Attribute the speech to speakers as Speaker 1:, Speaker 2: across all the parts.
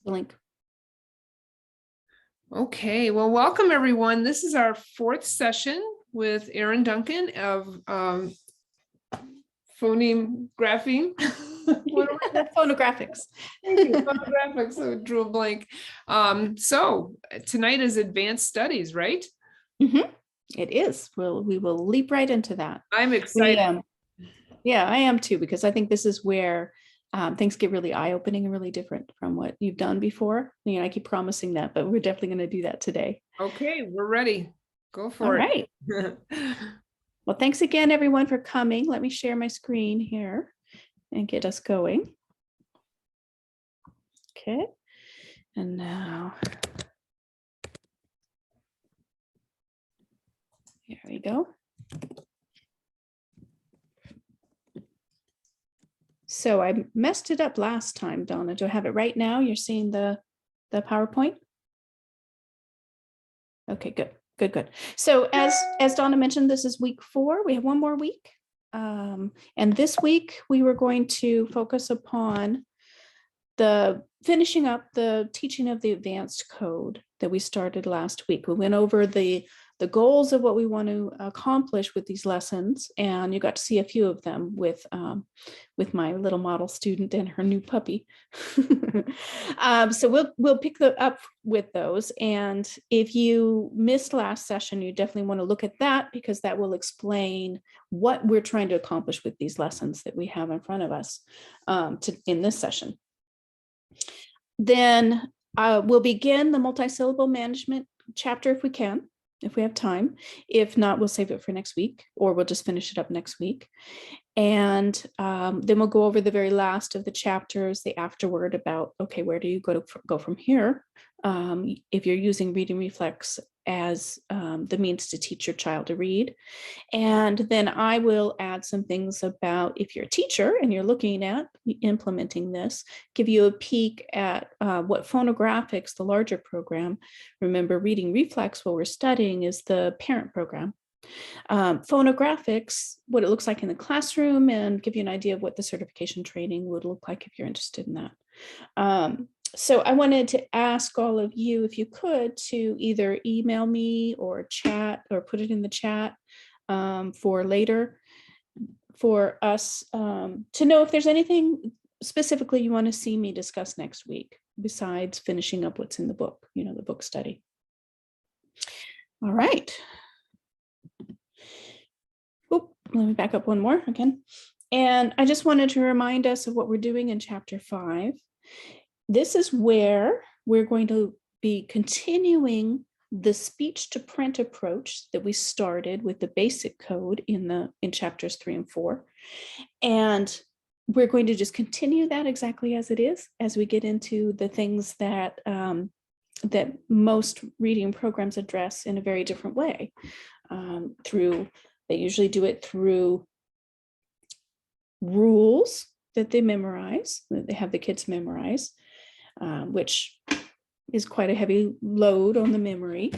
Speaker 1: the link.
Speaker 2: Okay, well, welcome everyone. This is our fourth session with Erin Duncan of Phono-Graphing.
Speaker 1: Phono-Graphix.
Speaker 2: Thank you, Phono-Graphix. So drew a blank. So tonight is advanced studies, right?
Speaker 1: Mm-hmm. It is. We will leap right into that.
Speaker 2: I'm excited.
Speaker 1: Yeah, I am too, because I think this is where things get really eye-opening and really different from what you've done before. You know, I keep promising that, but we're definitely going to do that today.
Speaker 2: Okay, we're ready. Go for
Speaker 1: All
Speaker 2: it.
Speaker 1: right. Well, thanks again, everyone, for coming. Let me share my screen here and get us going. Okay. And now, here we go. So I messed it up last time, Donna. Do I have it right now? You're seeing the PowerPoint? Okay, good. So as Donna mentioned, this is week 4. We have one more week. And this week we were going to focus upon finishing up the teaching of the advanced code that we started last week. We went over the goals of what we want to accomplish with these lessons, and you got to see a few of them with my little model student and her new puppy. So we'll pick up with those, and if you missed last session, you definitely want to look at that, because that will explain what we're trying to accomplish with these lessons that we have in front of us in this session. Then we'll begin the multi-syllable management chapter if we can, if we have time. If not, we'll save it for next week, or we'll just finish it up next week. And then we'll go over the very last of the chapters, the afterword about, okay, where do you go from here? If you're using reading reflex as the means to teach your child to read. And then I will add some things about, if you're a teacher and you're looking at implementing this, give you a peek at what Phono-Graphix, the larger program. Remember, reading reflex, what we're studying, is the parent program. Phono-Graphix, what it looks like in the classroom, and give you an idea of what the certification training would look like if you're interested in that. So I wanted to ask all of you, if you could, to either email me or chat, or put it in the chat for later, for us to know if there's anything specifically you want to see me discuss next week, besides finishing up what's in the book, you know, the book study. All right. Oop, let me back up one more again. And I just wanted to remind us of what we're doing in chapter 5. This is where we're going to be continuing the speech to print approach that we started with the basic code in chapters 3 and 4. And we're going to just continue that exactly as it is, as we get into the things that that most reading programs address in a very different way. They usually do it through rules that they memorize, that they have the kids memorize, which is quite a heavy load on the memory.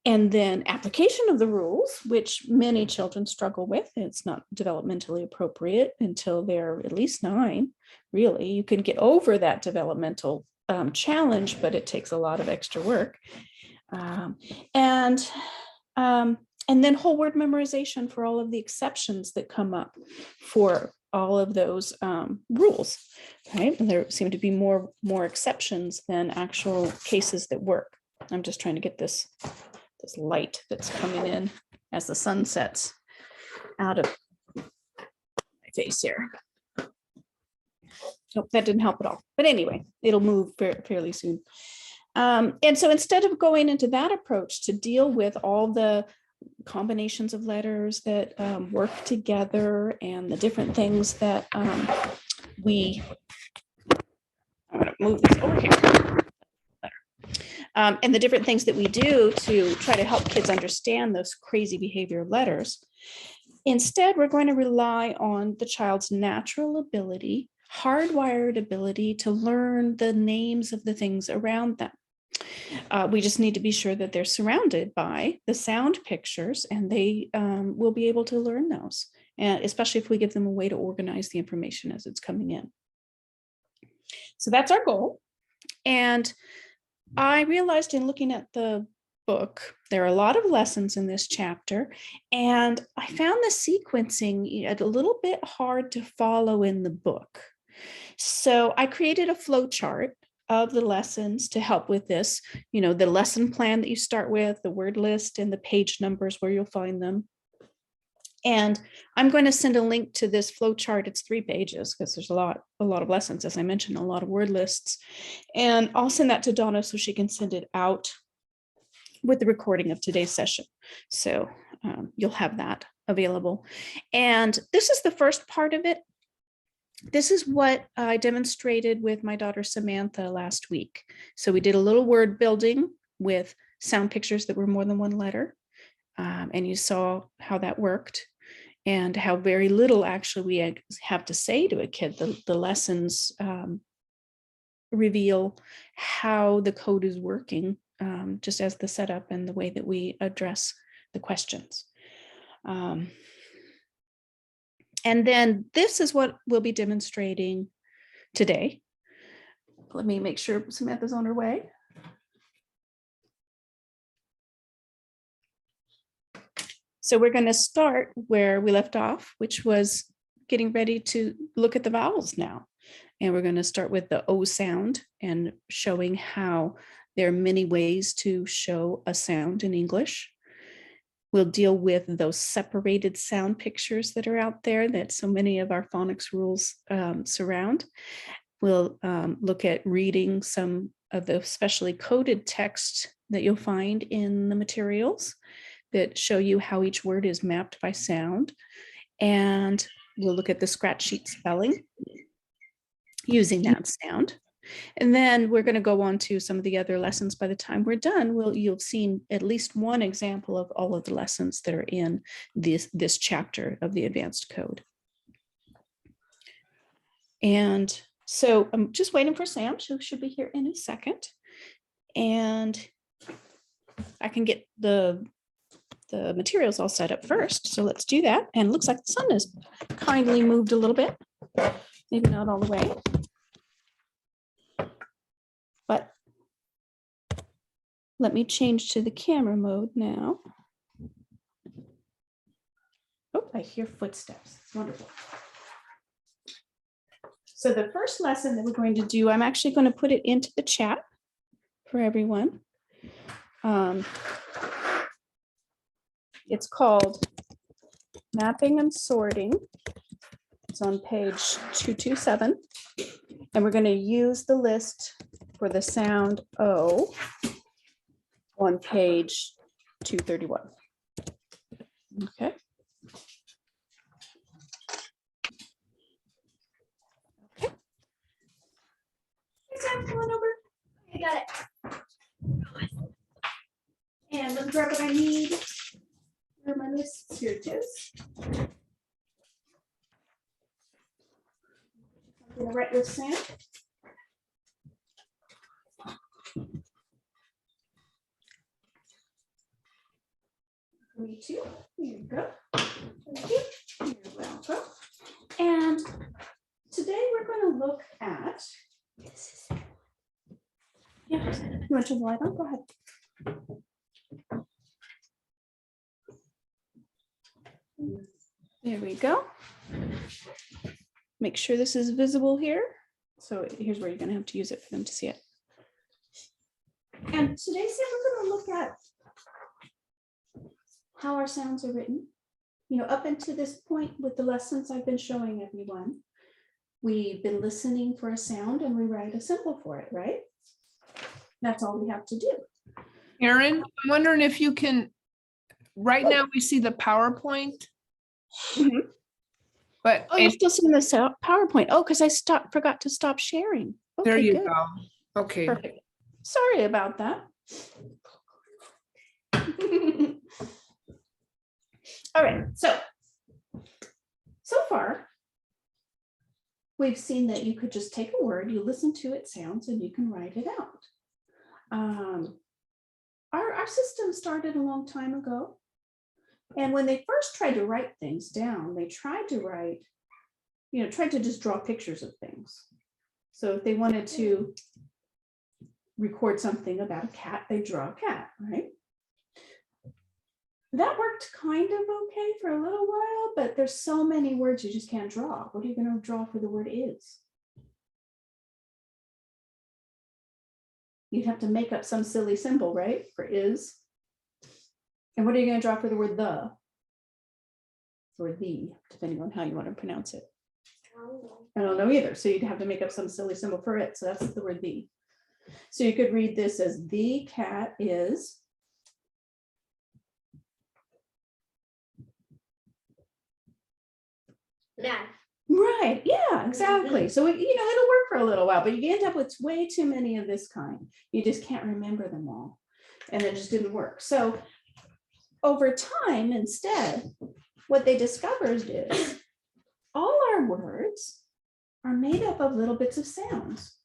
Speaker 1: And then application of the rules, which many children struggle with. It's not developmentally appropriate until they're at least 9, really. You can get over that developmental challenge, but it takes a lot of extra work. And then whole word memorization for all of the exceptions that come up for all of those rules, right? And there seem to be more exceptions than actual cases that work. I'm just trying to get this light that's coming in as the sun sets out of my face here. Oh, that didn't help at all. But anyway, it'll move fairly soon. And so instead of going into that approach to deal with all the combinations of letters that work together, and the different things that I'm going to move this over here. And the different things that we do to try to help kids understand those crazy behavior of letters. Instead, we're going to rely on the child's natural ability, hardwired ability to learn the names of the things around them. We just need to be sure that they're surrounded by the sound pictures, and they will be able to learn those, and especially if we give them a way to organize the information as it's coming in. So that's our goal. And I realized in looking at the book, there are a lot of lessons in this chapter, and I found the sequencing a little bit hard to follow in the book. So I created a flow chart of the lessons to help with this, the lesson plan that you start with, the word list, and the page numbers where you'll find them. And I'm going to send a link to this flow chart. It's 3 pages because there's a lot of lessons, as I mentioned, a lot of word lists. And I'll send that to Donna so she can send it out with the recording of today's session. So you'll have that available. And this is the first part of it. This is what I demonstrated with my daughter Samantha last week. So we did a little word building with sound pictures that were more than 1 letter. And you saw how that worked and how very little actually we have to say to a kid. The lessons reveal how the code is working, just as the setup and the way that we address the questions. And then this is what we'll be demonstrating today. Let me make sure Samantha's on her way. So we're going to start where we left off, which was getting ready to look at the vowels now. And we're going to start with the O sound and showing how there are many ways to show a sound in English. We'll deal with those separated sound pictures that are out there that so many of our phonics rules surround. We'll look at reading some of the specially coded text that you'll find in the materials that show you how each word is mapped by sound. And we'll look at the scratch sheet spelling using that sound. And then we're going to go on to some of the other lessons. By the time we're done, you'll have seen at least one example of all of the lessons that are in this chapter of the advanced code. And so I'm just waiting for Sam. She should be here in a second. And I can get the materials all set up first. So let's do that. And it looks like the sun has kindly moved a little bit, maybe not all the way. But let me change to the camera mode now. Oh, I hear footsteps. It's wonderful. So the first lesson that we're going to do, I'm actually going to put it into the chat for everyone. It's called Mapping and Sorting. It's on page 227. And we're going to use the list for the sound O on page 231. Okay. Okay. Hey, Sam, come on over. I got it. And let me grab what I need. Here are my lists. Here it is. I'm going to write with Sam. Me too. Here you go. Thank you. You're welcome. And today we're going to look at. Yeah, you want to turn the light on? Go ahead. There we go. Make sure this is visible here. So here's where you're going to have to use it for them to see it. And today, Sam, we're going to look at how our sounds are written. Up until this point with the lessons I've been showing everyone, we've been listening for a sound and we write a symbol for it, right? That's all we have to do.
Speaker 2: Erin, I'm wondering if you can, right now we see the PowerPoint.
Speaker 1: Mm-hmm.
Speaker 2: But
Speaker 1: you're still seeing the PowerPoint. Oh, because I forgot to stop sharing. Okay,
Speaker 2: there you
Speaker 1: good.
Speaker 2: go. Okay. Perfect.
Speaker 1: Sorry about that. All right, so far, we've seen that you could just take a word, you listen to its sounds, and you can write it out. Our system started a long time ago. And when they first tried to write things down, they tried to write, tried to just draw pictures of things. So if they wanted to record something about a cat, they draw a cat, right? That worked kind of okay for a little while, but there's so many words you just can't draw. What are you going to draw for the word is? You'd have to make up some silly symbol, right, for is. And what are you going to draw for the word the? Or the, depending on how you want to pronounce it. I don't know either. So you'd have to make up some silly symbol for it. So that's the word the. So you could read this as the cat is.
Speaker 3: Mad.
Speaker 1: Right. Yeah, exactly. So, it'll work for a little while, but you end up with way too many of this kind. You just can't remember them all. And it just didn't work. So over time, instead, what they discovered is all our words are made up of little bits of sounds.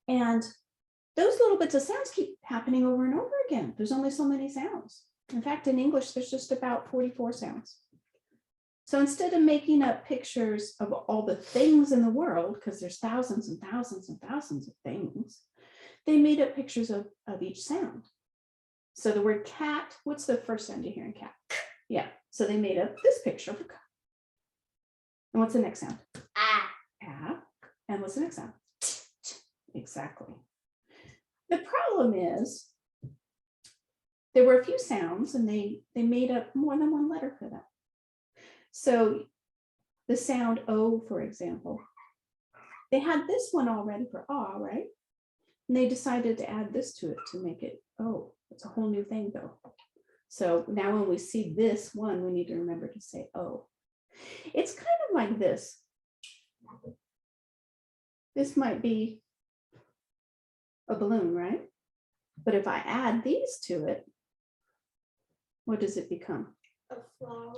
Speaker 1: And those little bits of sounds keep happening over and over again. There's only so many sounds. In fact, in English, there's just about 44 sounds. So instead of making up pictures of all the things in the world, because there's thousands and thousands and thousands of things, they made up pictures of each sound. So the word cat, what's the first sound you hear in cat? Yeah, so they made up this picture of a cat. And what's the next sound?
Speaker 3: Ah.
Speaker 1: Ah. And what's the next sound? Exactly. The problem is there were a few sounds and they made up more than one letter for them. So the sound O, for example, they had this one already for ah, right? And they decided to add this to it to make it O. It's a whole new thing though. So now when we see this one, we need to remember to say O. It's kind of like this. This might be a balloon, right? But if I add these to it, what does it become?
Speaker 3: A flower.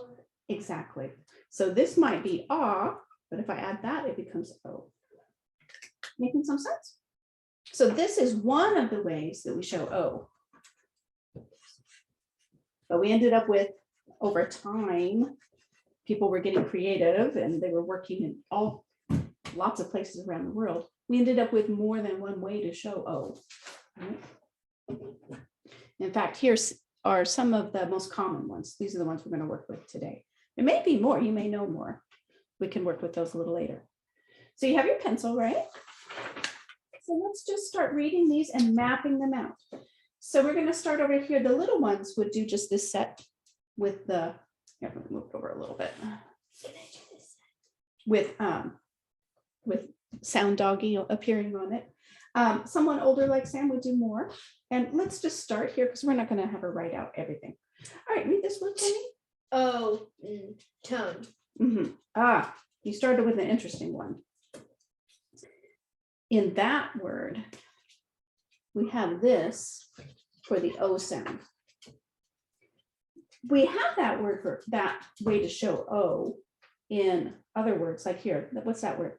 Speaker 1: Exactly. So this might be ah, but if I add that, it becomes O. Making some sense? So this is one of the ways that we show O. But we ended up with, over time, people were getting creative and they were working in lots of places around the world. We ended up with more than one way to show O. Right? In fact, here are some of the most common ones. These are the ones we're going to work with today. There may be more, you may know more. We can work with those a little later. So you have your pencil, right? So let's just start reading these and mapping them out. So we're going to start over here. The little ones would do just this set with the, I'm going to move it over a little bit. With sound doggy appearing on it. Someone older like Sam would do more. And let's just start here because we're not going to have her write out everything. All right, read this word for me.
Speaker 3: Oh, tone.
Speaker 1: Mm-hmm. Ah, you started with an interesting one. In that word, we have this for the O sound. We have that word for that way to show O in other words, like here. What's that word?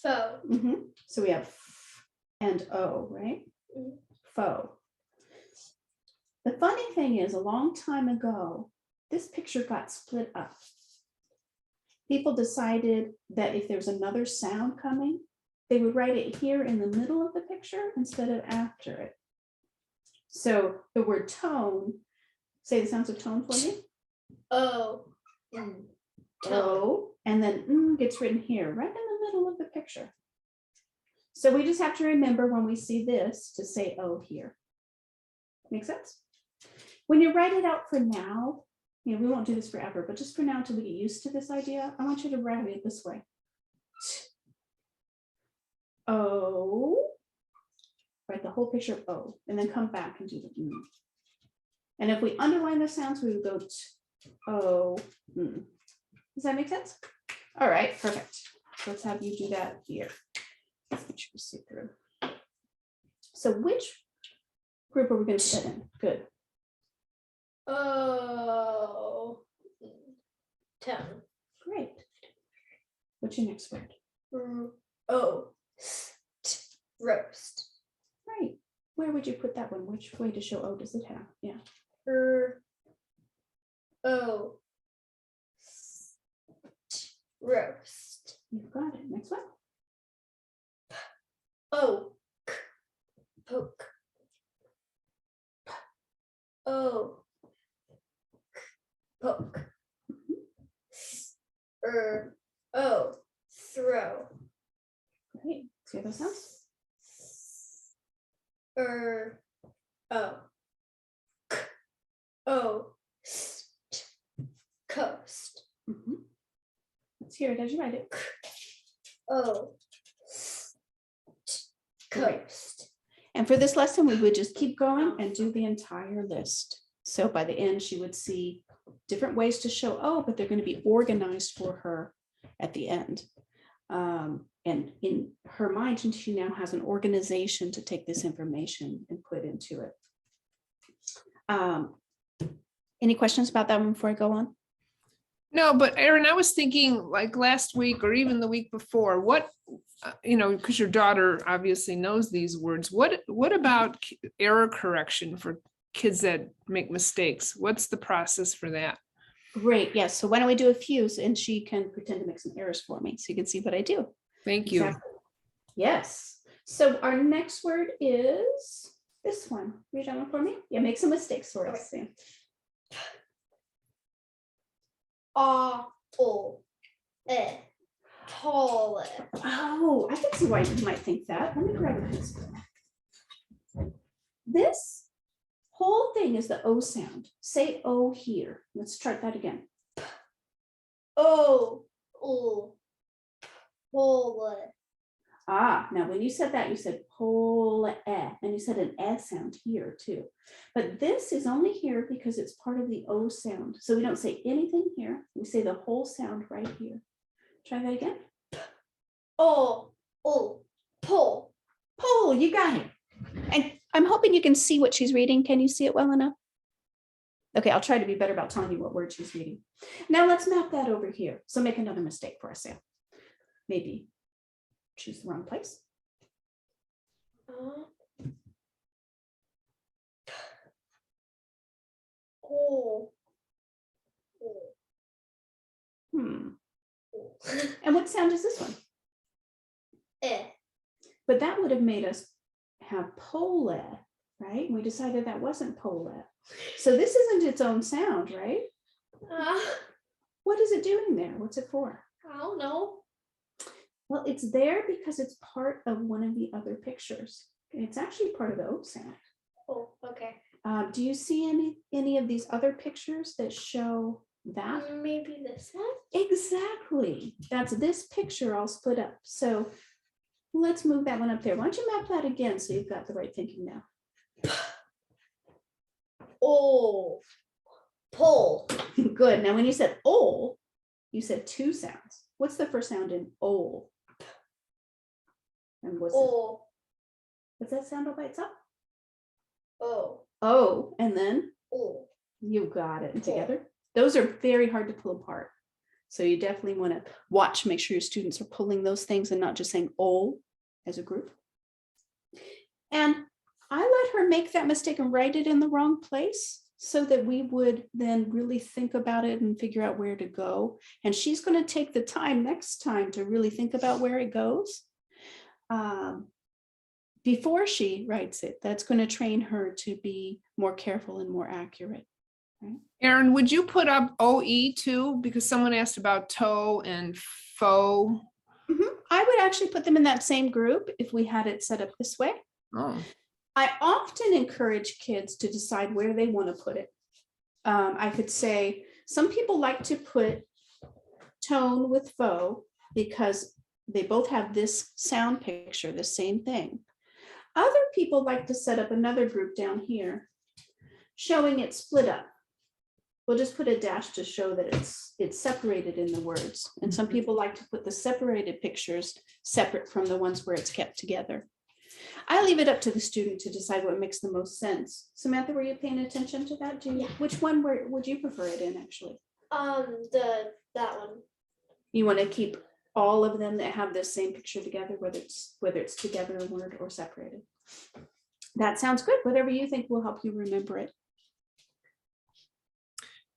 Speaker 3: Faux.
Speaker 1: Mm-hmm. So we have F and O, right?
Speaker 3: Mm-hmm.
Speaker 1: Faux. The funny thing is, a long time ago, this picture got split up. People decided that if there's another sound coming, they would write it here in the middle of the picture instead of after it. So the word tone, say the sounds of tone for me.
Speaker 3: Oh.
Speaker 1: O, and then gets written here, right in the middle of the picture. So we just have to remember when we see this to say O here. Make sense? When you write it out for now, we won't do this forever, but just for now until we get used to this idea, I want you to write it this way. O, write the whole picture of O, and then come back and do the And if we underline the sounds, we would go O. Does that make sense? All right, perfect. Let's have you do that here. Let's make sure we see through. So which group are we going to fit in? Good.
Speaker 3: Oh. Tone.
Speaker 1: Great. What's your next word?
Speaker 3: Oh. Roast.
Speaker 1: Right. Where would you put that one? Which way to show O does it have? Yeah.
Speaker 3: Oh. Roast.
Speaker 1: You've got it. Next one.
Speaker 3: Oh.
Speaker 1: those sounds?
Speaker 3: Oh. K. Oh. St. Coast.
Speaker 1: Mhm. Let's hear it as you write it.
Speaker 3: Oh. St.
Speaker 1: Great.
Speaker 3: Coast.
Speaker 1: And for this lesson, we would just keep going and do the entire list. So by the end, she would see different ways to show, oh, but they're going to be organized for her at the end. And in her mind, she now has an organization to take this information and put into it. Any questions about that one before I go on?
Speaker 2: No, but Erin, I was thinking like last week or even the week before, what, because your daughter obviously knows these words. What about error correction for kids that make mistakes? What's the process for that?
Speaker 1: Great. Yes. So why don't we do a few and she can pretend to make some errors for me so you can see what I do.
Speaker 2: Thank you.
Speaker 1: Exactly. Yes. So our next word is this one. Read that one for me. Yeah, make some mistakes for us. Sam.
Speaker 3: Awful. Tall.
Speaker 1: Oh, I can see why you might think that. Let me grab a pencil. This whole thing is the O sound. Say O here. Let's try that again.
Speaker 3: Oh. Oh. Pole.
Speaker 1: Ah, now when you said that, you said pole, and you said an S sound here too. But this is only here because it's part of the O sound. So we don't say anything here. We say the whole sound right here. Try that again.
Speaker 3: Oh. Oh. Pole.
Speaker 1: Pole, you got it. And I'm hoping you can see what she's reading. Can you see it well enough? Okay, I'll try to be better about telling you what word she's reading. Now let's map that over here. So make another mistake for us, Sam. Maybe choose the wrong place.
Speaker 3: Oh.
Speaker 1: And what sound is this one? But that would have made us have pole, right? We decided that wasn't pole. So this isn't its own sound, right? What is it doing there? What's it for?
Speaker 3: I don't know.
Speaker 1: Well, it's there because it's part of one of the other pictures. It's actually part of the O sound.
Speaker 3: Oh, okay.
Speaker 1: Do you see any of these other pictures that show that?
Speaker 3: Maybe this one?
Speaker 1: Exactly. That's this picture all split up. So let's move that one up there. Why don't you map that again so you've got the right thinking now?
Speaker 3: Oh. Pole.
Speaker 1: Good. Now when you said "ol," you said two sounds. What's the first sound in "ol"? And
Speaker 3: Oh.
Speaker 1: what's that sound all by itself?
Speaker 3: Oh.
Speaker 1: Oh, and then
Speaker 3: Oh.
Speaker 1: you got it. And together. Those are very hard to pull apart. So you definitely want to watch, make sure your students are pulling those things and not just saying "ol" as a group. And I let her make that mistake and write it in the wrong place so that we would then really think about it and figure out where to go. And she's going to take the time next time to really think about where it goes before she writes it. That's going to train her to be more careful and more accurate. Right?
Speaker 2: Erin, would you put up OE too? Because someone asked about toe and faux.
Speaker 1: I would actually put them in that same group if we had it set up this way.
Speaker 2: Oh.
Speaker 1: I often encourage kids to decide where they want to put it. I could say some people like to put tone with faux because they both have this sound picture, the same thing. Other people like to set up another group down here showing it split up. We'll just put a dash to show that it's separated in the words. And some people like to put the separated pictures separate from the ones where it's kept together. I leave it up to the student to decide what makes the most sense. Samantha, were you paying attention to that?
Speaker 3: Yeah.
Speaker 1: Which one would you prefer it in actually?
Speaker 3: That one.
Speaker 1: You want to keep all of them that have the same picture together, whether it's together a word or separated. That sounds good. Whatever you think will help you remember it.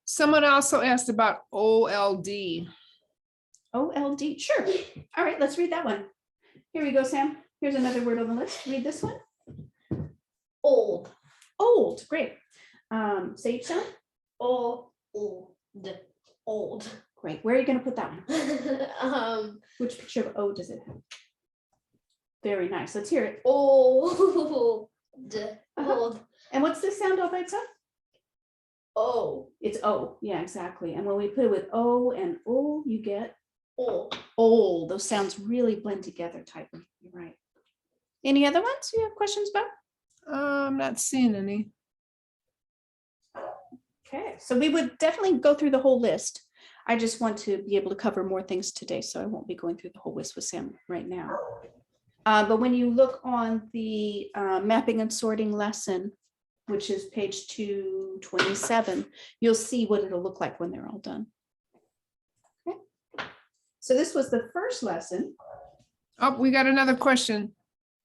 Speaker 2: Someone also asked about OLD.
Speaker 1: OLD, sure. All right, let's read that one. Here we go, Sam. Here's another word on the list. Read this one.
Speaker 3: Old.
Speaker 1: Old, great. Say each sound.
Speaker 3: Old. Old.
Speaker 1: Great. Where are you going to put that one?
Speaker 3: Um.
Speaker 1: Which picture of O does it have? Very nice. Let's hear it.
Speaker 3: Old. Old.
Speaker 1: And what's this sound all by itself?
Speaker 3: Oh.
Speaker 1: It's O. Yeah, exactly. And when we put it with O and O, you get
Speaker 3: Old.
Speaker 1: old. Those sounds really blend together, Typer. You're right. Any other ones you have questions about?
Speaker 2: I'm not seeing any.
Speaker 1: Okay, so we would definitely go through the whole list. I just want to be able to cover more things today, so I won't be going through the whole list with Sam right now. But when you look on the mapping and sorting lesson, which is page 227, you'll see what it'll look like when they're all done. Okay. So this was the first lesson.
Speaker 2: Oh, we got another question.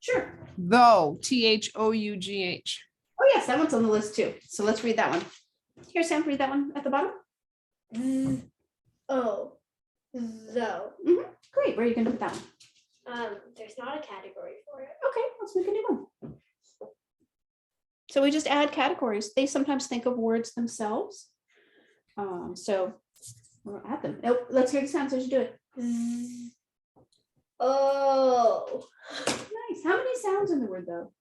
Speaker 1: Sure.
Speaker 2: Though, Though.
Speaker 1: Oh yes, that one's on the list too. So let's read that one. Here, Sam, read that one at the bottom.
Speaker 3: Oh. Though.
Speaker 1: Great, where are you gonna put that one?
Speaker 3: There's not a category for it.
Speaker 1: Okay, let's make a new one. So we just add categories. They sometimes think of words themselves. So we'll add them. Oh, let's hear the sounds as you do it.
Speaker 3: Oh.
Speaker 1: Nice. How many sounds in the word though?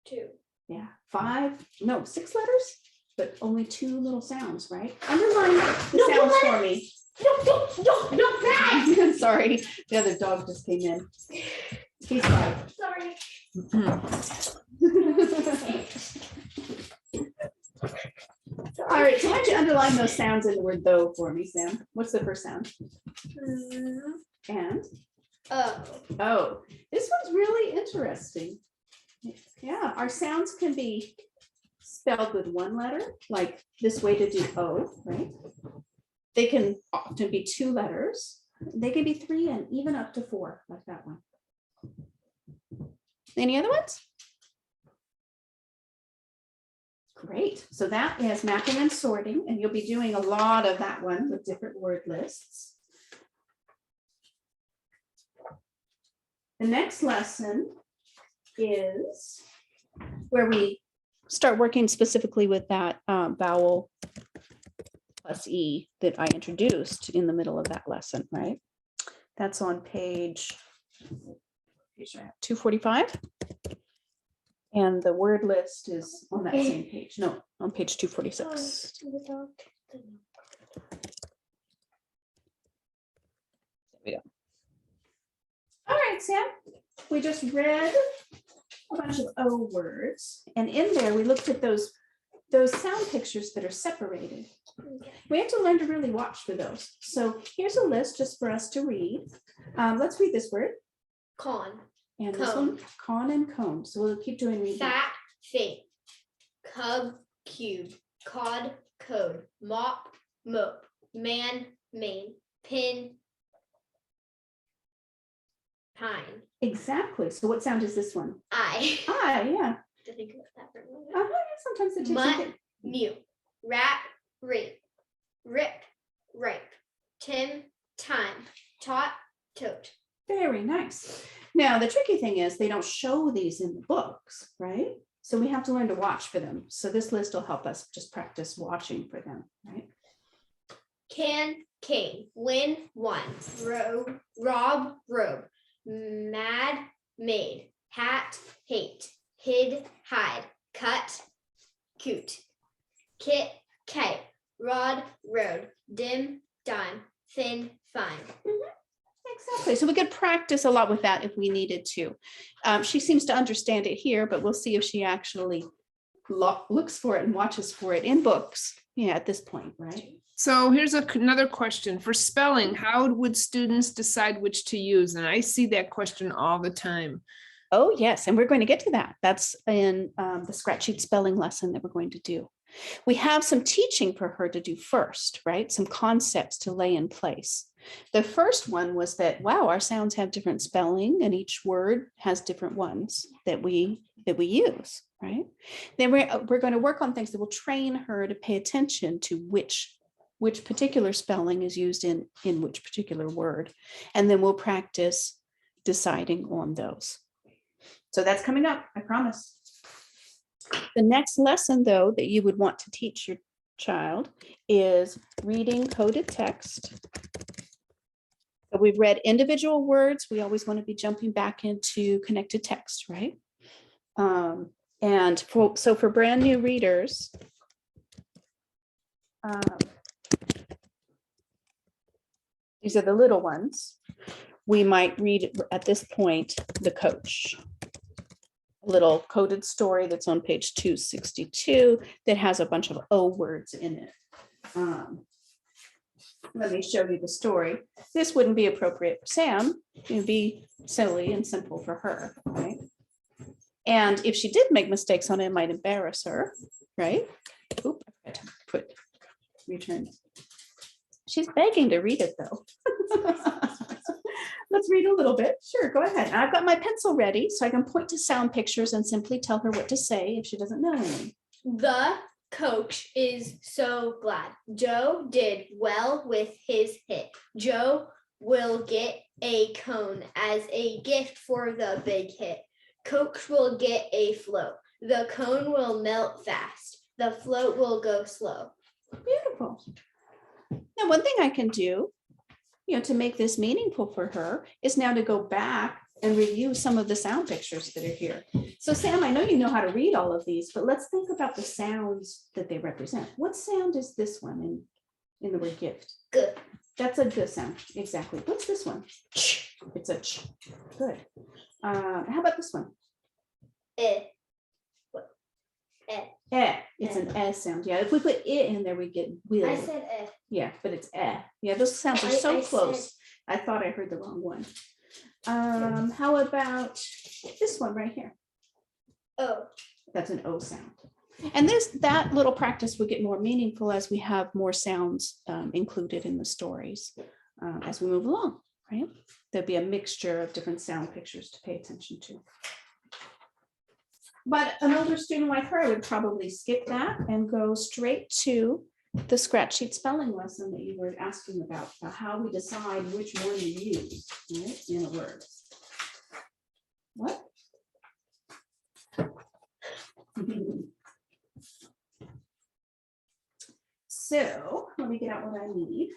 Speaker 3: 2.
Speaker 1: Yeah, 6 letters, but only 2 little sounds, right? Underline the sounds for me.
Speaker 3: No.
Speaker 1: Sorry, the other dog just came in. He's fine.
Speaker 3: Sorry.
Speaker 1: All right, so why don't you underline those sounds in the word though for me, Sam? What's the first sound? And? Oh, this one's really interesting. Yeah, our sounds can be spelled with 1 letter, like this way to do O, right? They can often be 2 letters. They can be 3 and even up to 4, like that one. Any other ones? Great. So that is mapping and sorting, and you'll be doing a lot of that one with different word lists. The next lesson is where we start working specifically with that vowel plus E that I introduced in the middle of that lesson, right? That's on page 245. And the word list is on that same page. No, on page 246. There we go. All right, Sam. We just read a bunch of O words, and in there we looked at those sound pictures that are separated. We have to learn to really watch for those. So here's a list just for us to read. Let's read this word.
Speaker 3: Con.
Speaker 1: And this one, con and comb. So we'll keep doing reading.
Speaker 3: Fat. Faint. Cub. Cube. Cod. Code. Mop. Mope. Man. Main. Pin. Pine.
Speaker 1: Exactly. So what sound is this one?
Speaker 3: I.
Speaker 1: Yeah.
Speaker 3: To think about that for a moment.
Speaker 1: Yeah, sometimes it takes
Speaker 3: Mutt.
Speaker 1: something.
Speaker 3: Mute. Rat. Rape. Rip. Ripe. Tim. Time. Tot. Tote.
Speaker 1: Very nice. Now, the tricky thing is they don't show these in the books, right? So we have to learn to watch for them. So this list will help us just practice watching for them, right?
Speaker 3: Can. Cane. Win. Won. Robe. Rob. Robe. Mad. Made. Hat. Hate. Hid. Hide. Cut. Coot. Kit. Kite. Rod. Road. Dim. Dime. Thin. Fine.
Speaker 1: Exactly. So we could practice a lot with that if we needed to. She seems to understand it here, but we'll see if she actually looks for it and watches for it in books. Yeah, at this point, right?
Speaker 2: So here's another question. For spelling, how would students decide which to use? And I see that question all the time.
Speaker 1: Oh, yes. And we're going to get to that. That's in the scratch sheet spelling lesson that we're going to do. We have some teaching for her to do first, right? Some concepts to lay in place. The first one was that, wow, our sounds have different spelling and each word has different ones that we use, right? Then we're going to work on things that will train her to pay attention to which particular spelling is used in which particular word. And then we'll practice deciding on those. So that's coming up, I promise. The next lesson, though, that you would want to teach your child is reading coded text. So we've read individual words. We always want to be jumping back into connected text, right? So for brand new readers, these are the little ones. We might read at this point, The Coach, a little coded story that's on page 262 that has a bunch of O words in it. Let me show you the story. This wouldn't be appropriate for Sam. It would be silly and simple for her, right? And if she did make mistakes on it, it might embarrass her, right? Oop, I forgot to put return. She's begging to read it though. Let's read a little bit. Sure, go ahead. I've got my pencil ready so I can point to sound pictures and simply tell her what to say if she doesn't know any.
Speaker 3: The coach is so glad. Joe did well with his hit. Joe will get a cone as a gift for the big hit. Coach will get a float. The cone will melt fast. The float will go slow.
Speaker 1: Beautiful. Now, one thing I can do, to make this meaningful for her is now to go back and review some of the sound pictures that are here. So Sam, I know you know how to read all of these, but let's think about the sounds that they represent. What sound is this one in the word gift?
Speaker 3: Good.
Speaker 1: That's a good sound. Exactly. What's this one? Ch. It's a ch. Good. How about this one?
Speaker 3: Eh.
Speaker 1: Eh. It's an eh sound. Yeah. If we put it in there, we get will.
Speaker 3: I said eh.
Speaker 1: Yeah, but it's eh. Yeah, those sounds are so
Speaker 3: I
Speaker 1: close. I thought I heard the wrong one. How about this one right here?
Speaker 3: Oh.
Speaker 1: That's an O sound. And that little practice will get more meaningful as we have more sounds included in the stories as we move along, right? There'll be a mixture of different sound pictures to pay attention to. But an older student like her would probably skip that and go straight to the scratch sheet spelling lesson that you were asking about how we decide which one to use, right, in a word. What? So let me get out what I need.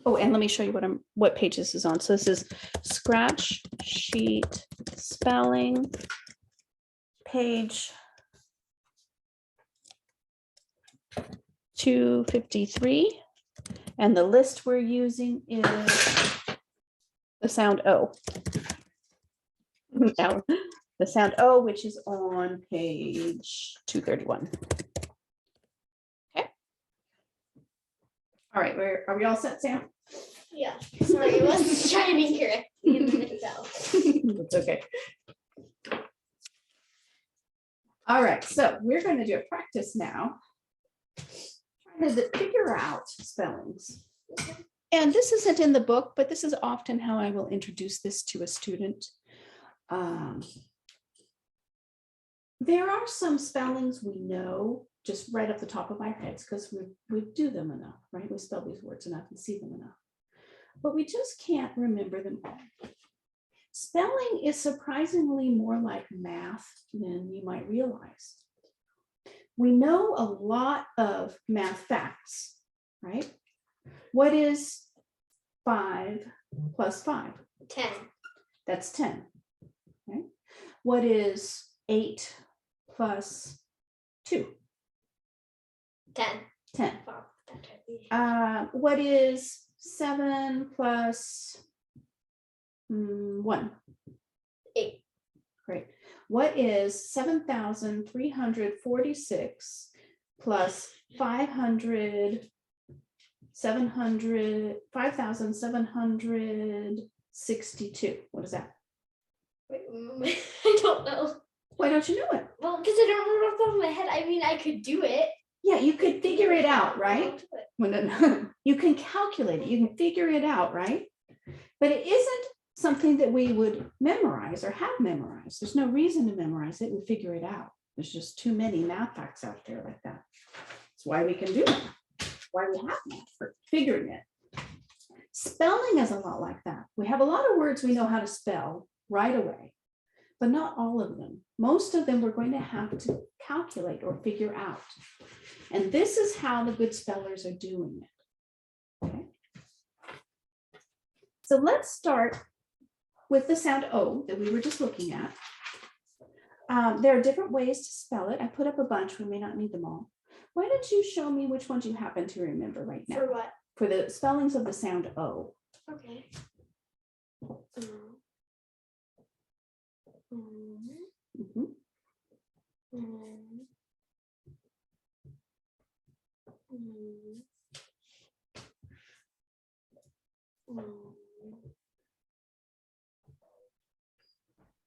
Speaker 1: Oh, and let me show you what page this is on. So this is scratch sheet spelling, page 253. And the list we're using is the sound O. Now, the sound O, which is on page 231. Okay. All right, are we all set, Sam?
Speaker 3: Yeah. Sorry, it wasn't shining correctly in the middle.
Speaker 1: It's okay. All right, so we're going to do a practice now. Trying to figure out spellings. And this isn't in the book, but this is often how I will introduce this to a student. There are some spellings we know just right off the top of our heads because we do them enough, right? We spell these words enough and see them enough, but we just can't remember them all. Spelling is surprisingly more like math than you might realize. We know a lot of math facts, right? What is 5 plus 5?
Speaker 3: 10.
Speaker 1: That's 10. Okay. What is 8 plus 2?
Speaker 3: 10.
Speaker 1: 10. What is 7 plus 1?
Speaker 3: 8.
Speaker 1: Great. What is 7,346 plus 5,762? What is that?
Speaker 3: Wait, I don't know.
Speaker 1: Why don't you know it?
Speaker 3: Well, because I don't remember off the top of my head. I mean, I could do it.
Speaker 1: Yeah, you could figure it out, right? You can calculate it. You can figure it out, right? But it isn't something that we would memorize or have memorized. There's no reason to memorize it. We figure it out. There's just too many math facts out there like that. That's why we can do it. Why we have math for figuring it. Spelling is a lot like that. We have a lot of words we know how to spell right away, but not all of them. Most of them we're going to have to calculate or figure out. And this is how the good spellers are doing it. Okay? So let's start with the sound O that we were just looking at. There are different ways to spell it. I put up a bunch. We may not need them all. Why don't you show me which ones you happen to remember right now?
Speaker 3: For what?
Speaker 1: For the spellings of the sound O.
Speaker 3: Okay.
Speaker 1: Mhm.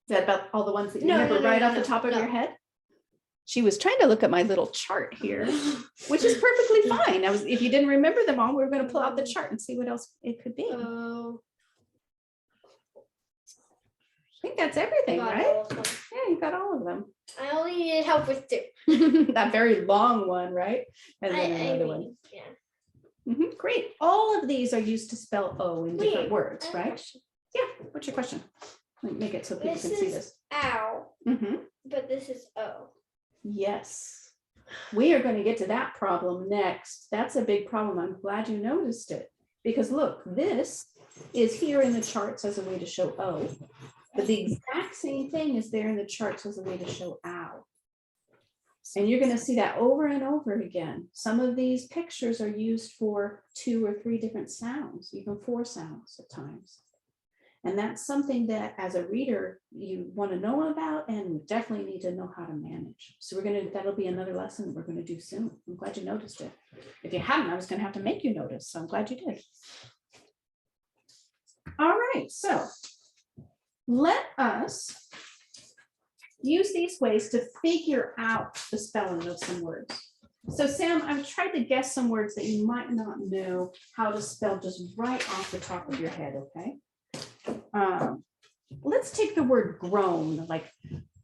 Speaker 1: Is that about all the ones that you remember right off the top of your head? She was trying to look at my little chart here, which is perfectly fine. If you didn't remember them all, we were going to pull out the chart and see what else it could be. I think that's everything, right? Yeah, you got all of them.
Speaker 3: I only needed help with 2.
Speaker 1: That very long one, right? And then another one.
Speaker 3: Yeah.
Speaker 1: Great. All of these are used to spell O in different words,
Speaker 3: I have a
Speaker 1: right?
Speaker 3: question.
Speaker 1: Yeah. What's your question? Let me make it so people
Speaker 3: This
Speaker 1: can see
Speaker 3: is
Speaker 1: this.
Speaker 3: ow,
Speaker 1: Mhm.
Speaker 3: but this is O.
Speaker 1: Yes. We are going to get to that problem next. That's a big problem. I'm glad you noticed it. Because look, this is here in the charts as a way to show O. But the exact same thing is there in the charts as a way to show ow. And you're going to see that over and over again. Some of these pictures are used for 2 or 3 different sounds, even 4 sounds at times. And that's something that as a reader, you want to know about and definitely need to know how to manage. So that'll be another lesson we're going to do soon. I'm glad you noticed it. If you hadn't, I was going to have to make you notice. So I'm glad you did. All right, so let us use these ways to figure out the spelling of some words. So Sam, I've tried to guess some words that you might not know how to spell just right off the top of your head, okay? Let's take the word groan, like,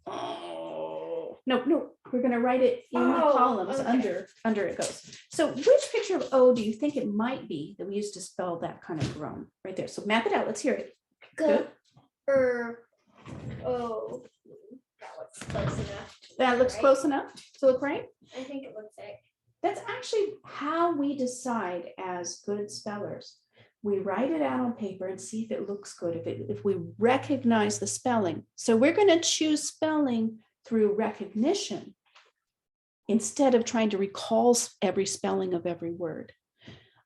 Speaker 1: oh, no, we're gonna write it in the columns under it goes. So which picture of O do you think it might be that we use to spell that kind of groan? Right there, so map it out, let's hear it.
Speaker 3: Good. Oh, that looks close enough.
Speaker 1: That looks
Speaker 3: right?
Speaker 1: close enough to look right?
Speaker 3: I think it looks like.
Speaker 1: That's actually how we decide as good spellers. We write it out on paper and see if it looks good, if we recognize the spelling. So we're going to choose spelling through recognition instead of trying to recall every spelling of every word.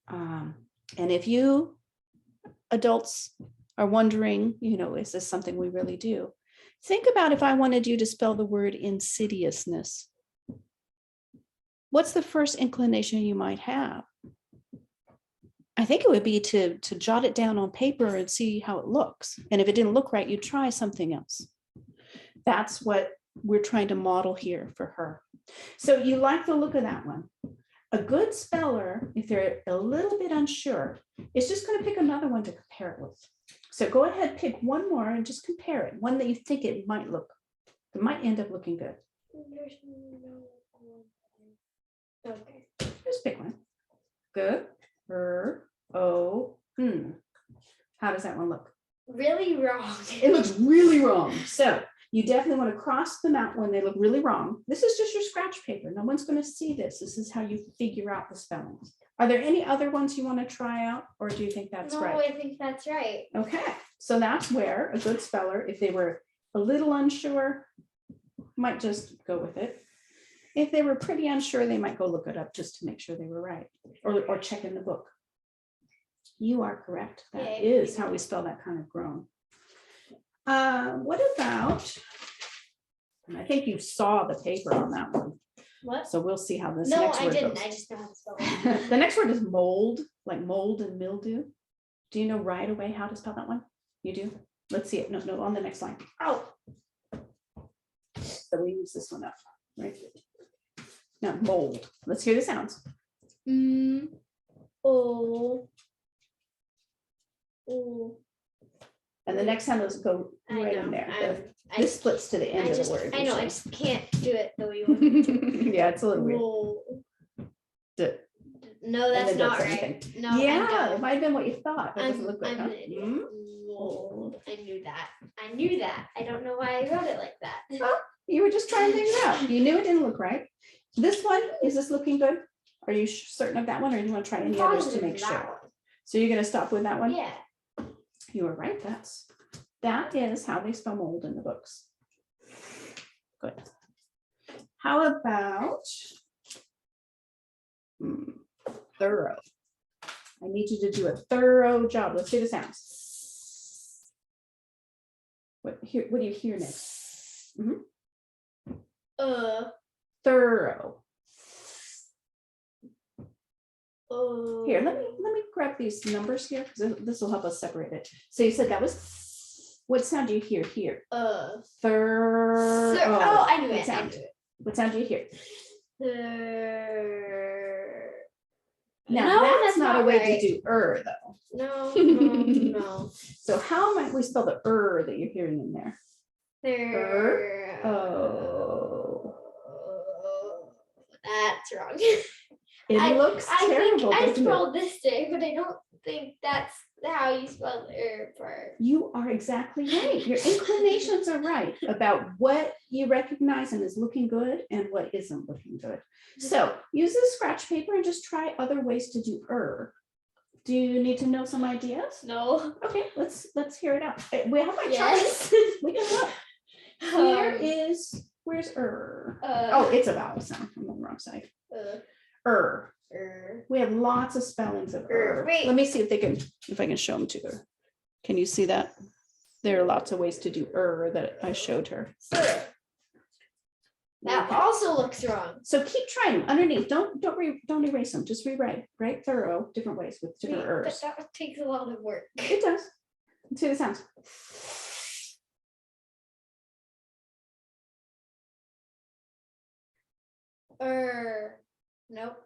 Speaker 1: And if you adults are wondering, is this something we really do? Think about if I wanted you to spell the word insidiousness. What's the first inclination you might have? I think it would be to jot it down on paper and see how it looks. And if it didn't look right, you try something else. That's what we're trying to model here for her. So you like the look of that one. A good speller, if they're a little bit unsure, is just going to pick another one to compare it with. So go ahead, pick one more and just compare it. One that you think it might end up looking good.
Speaker 3: Okay.
Speaker 1: Just pick one. Good. How does that one look?
Speaker 3: Really wrong.
Speaker 1: It looks really wrong. So you definitely want to cross them out when they look really wrong. This is just your scratch paper. No one's going to see this. This is how you figure out the spellings. Are there any other ones you want to try out, or do you think that's right?
Speaker 3: No, I think that's right.
Speaker 1: Okay, so that's where a good speller, if they were a little unsure, might just go with it. If they were pretty unsure, they might go look it up just to make sure they were right, or check in the book. You are correct. That is how we spell that kind of groan. What about, and I think you saw the paper on that one.
Speaker 3: What?
Speaker 1: So we'll see how this
Speaker 3: No,
Speaker 1: next
Speaker 3: I
Speaker 1: word
Speaker 3: didn't.
Speaker 1: goes.
Speaker 3: I just know how to spell it.
Speaker 1: The next word is mold, like mold and mildew. Do you know right away how to spell that one? You do? Let's see it. No, on the next line. Oh. So we use this one up, right? Now mold. Let's hear the sounds.
Speaker 3: Oh.
Speaker 1: And the next sound is go right in there. This splits to the end of the word.
Speaker 3: I know, I just can't do it the way you want me to.
Speaker 1: Yeah, it's a little weird.
Speaker 3: No, that's not right. No,
Speaker 1: yeah, it might have been what you thought. That doesn't look good, huh?
Speaker 3: Mold. I knew that. I don't know why I wrote it like that.
Speaker 1: Well, you were just trying things out. You knew it didn't look right. This one, is this looking good? Are you certain of that one, or do you want to try any others to make sure? So you're going to stop with that one?
Speaker 3: Yeah.
Speaker 1: You were right. That is how they spell mold in the books. Good. How about thorough? I need you to do a thorough job. Let's hear the sounds. What do you hear next? Thorough. Here, let me grab these numbers here because this will help us separate it. So you said that was, what sound do you hear here? Thorough.
Speaker 3: Oh, I knew
Speaker 1: What
Speaker 3: it.
Speaker 1: sound? What sound do you hear? Now
Speaker 3: No,
Speaker 1: that's not a way
Speaker 3: right.
Speaker 1: to do though.
Speaker 3: No, no.
Speaker 1: So how might we spell the that you're hearing in there? Oh.
Speaker 3: That's wrong.
Speaker 1: It looks terrible.
Speaker 3: I
Speaker 1: doesn't it?
Speaker 3: spelled this day, but I don't think that's how you spell the part.
Speaker 1: You are exactly right. Your inclinations are right about what you recognize and is looking good and what isn't looking good. So use this scratch paper and just try other ways to do Do you need to know some ideas?
Speaker 3: No.
Speaker 1: Okay, let's hear it out. We have my
Speaker 3: Yes.
Speaker 1: chart. We can look. Where's oh, it's a vowel sound. I'm on the wrong side. We have lots of spellings of
Speaker 3: Wait.
Speaker 1: Let me see if I can show them to her. Can you see that? There are lots of ways to do that I showed her.
Speaker 3: That also looks wrong.
Speaker 1: So keep trying them underneath. Don't erase them. Just rewrite. Right? Thorough, different ways with different
Speaker 3: But that takes a lot of work.
Speaker 1: It does. Let's see the sounds.
Speaker 3: Nope.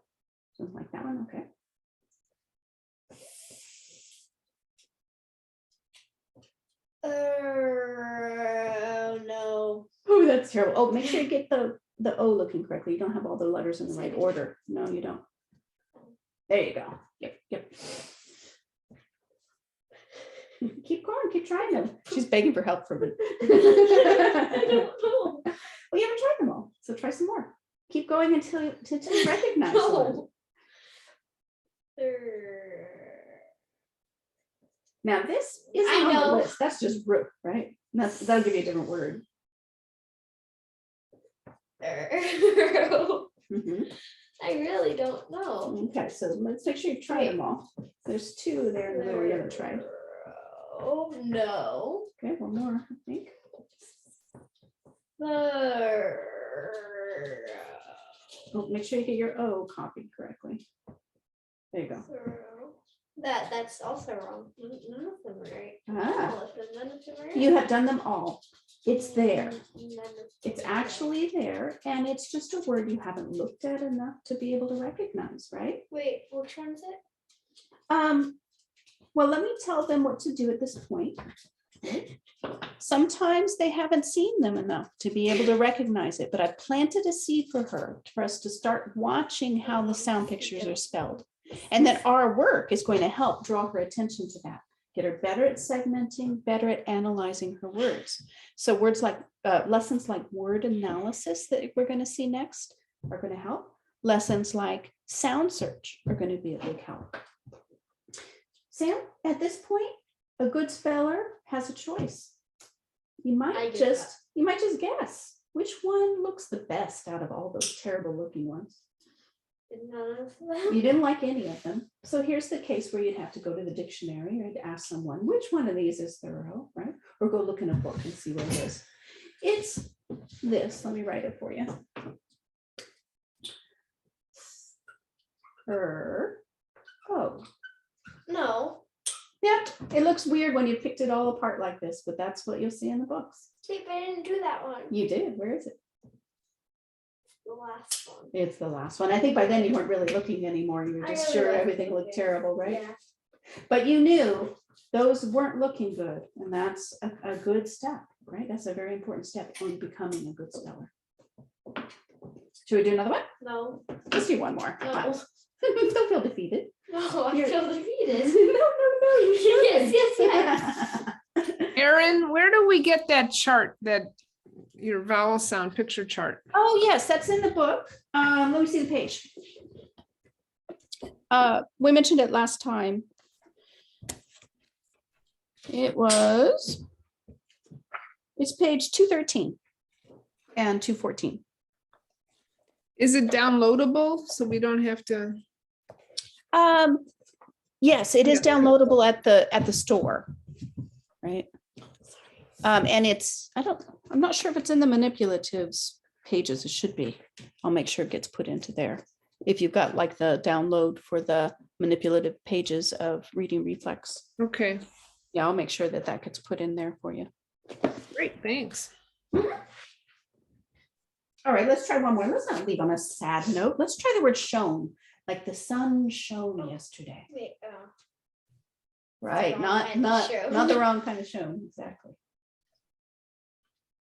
Speaker 1: Something like that one. Okay.
Speaker 3: No.
Speaker 1: Oh, that's terrible. Oh, make sure you get the O looking correctly. You don't have all the letters in the right order. No, you don't. There you go. Yep. Keep going. Keep trying them. She's begging for help from me.
Speaker 3: I don't know.
Speaker 1: Well, you haven't tried them all, so try some more. Keep going until you recognize one. Now this isn't
Speaker 3: I
Speaker 1: on
Speaker 3: know.
Speaker 1: the list. That's just root, right? That'll give you a different word.
Speaker 3: I really don't know.
Speaker 1: Okay, so let's make sure you try them all. There's two there in the middle you haven't tried.
Speaker 3: Oh no.
Speaker 1: Okay, one more, I think. Oh, make sure you get your O copied correctly. There you go.
Speaker 3: That's also wrong. None of them are right.
Speaker 1: Ah,
Speaker 3: None of them are right.
Speaker 1: you have done them all. It's there.
Speaker 3: None of them
Speaker 1: It's
Speaker 3: are
Speaker 1: actually there, and it's just a word you haven't looked at enough to be able to recognize, right?
Speaker 3: right. Wait, which one is it?
Speaker 1: Well, let me tell them what to do at this point. Sometimes they haven't seen them enough to be able to recognize it, but I planted a seed for us to start watching how the sound pictures are spelled. And then our work is going to help draw her attention to that, get her better at segmenting, better at analyzing her words. So words like lessons like word analysis that we're going to see next are going to help. Lessons like sound search are going to be a big help. Sam, at this point, a good speller has a choice. You might just guess which one looks the best out of all those terrible looking ones.
Speaker 3: None of them.
Speaker 1: You didn't like any of them. So here's the case where you'd have to go to the dictionary or to ask someone which one of these is thorough, right? Or go look in a book and see what it is. It's this. Let me write it for you. Oh.
Speaker 3: No.
Speaker 1: Yep. It looks weird when you picked it all apart like this, but that's what you'll see in the books.
Speaker 3: Wait, but I didn't do that one.
Speaker 1: You did. Where is it?
Speaker 3: The last one.
Speaker 1: It's the last one. I think by then you weren't really looking anymore. You were just sure everything looked terrible, right?
Speaker 3: Yeah.
Speaker 1: But you knew those weren't looking good. And that's a good step, right? That's a very important step in becoming a good speller. Should we do another one?
Speaker 3: No.
Speaker 1: Let's do one more.
Speaker 3: No.
Speaker 1: Don't feel defeated.
Speaker 3: No, I
Speaker 1: You're-
Speaker 3: feel defeated.
Speaker 1: No, you shouldn't.
Speaker 3: Yes.
Speaker 2: Erin, where do we get that chart, that your vowel sound picture chart?
Speaker 1: Oh, yes, that's in the book. Let me see the page. We mentioned it last time. It's page 213 and 214.
Speaker 2: Is it downloadable so we don't have to?
Speaker 1: Yes, it is
Speaker 2: Yeah.
Speaker 1: downloadable at the store, right? And I'm not sure if it's in the manipulatives pages. It should be. I'll make sure it gets put into there. If you've got like the download for the manipulative pages of Reading Reflex.
Speaker 2: Okay,
Speaker 1: Yeah, I'll make sure that gets put in there for you.
Speaker 2: great, thanks.
Speaker 1: All right, let's try one more. Let's not leave on a sad note. Let's try the word shone, like the sun shone yesterday.
Speaker 3: Wait,
Speaker 1: Right,
Speaker 3: wrong
Speaker 1: not
Speaker 3: kind of
Speaker 1: not
Speaker 3: shone.
Speaker 1: not the wrong kind of shone, exactly.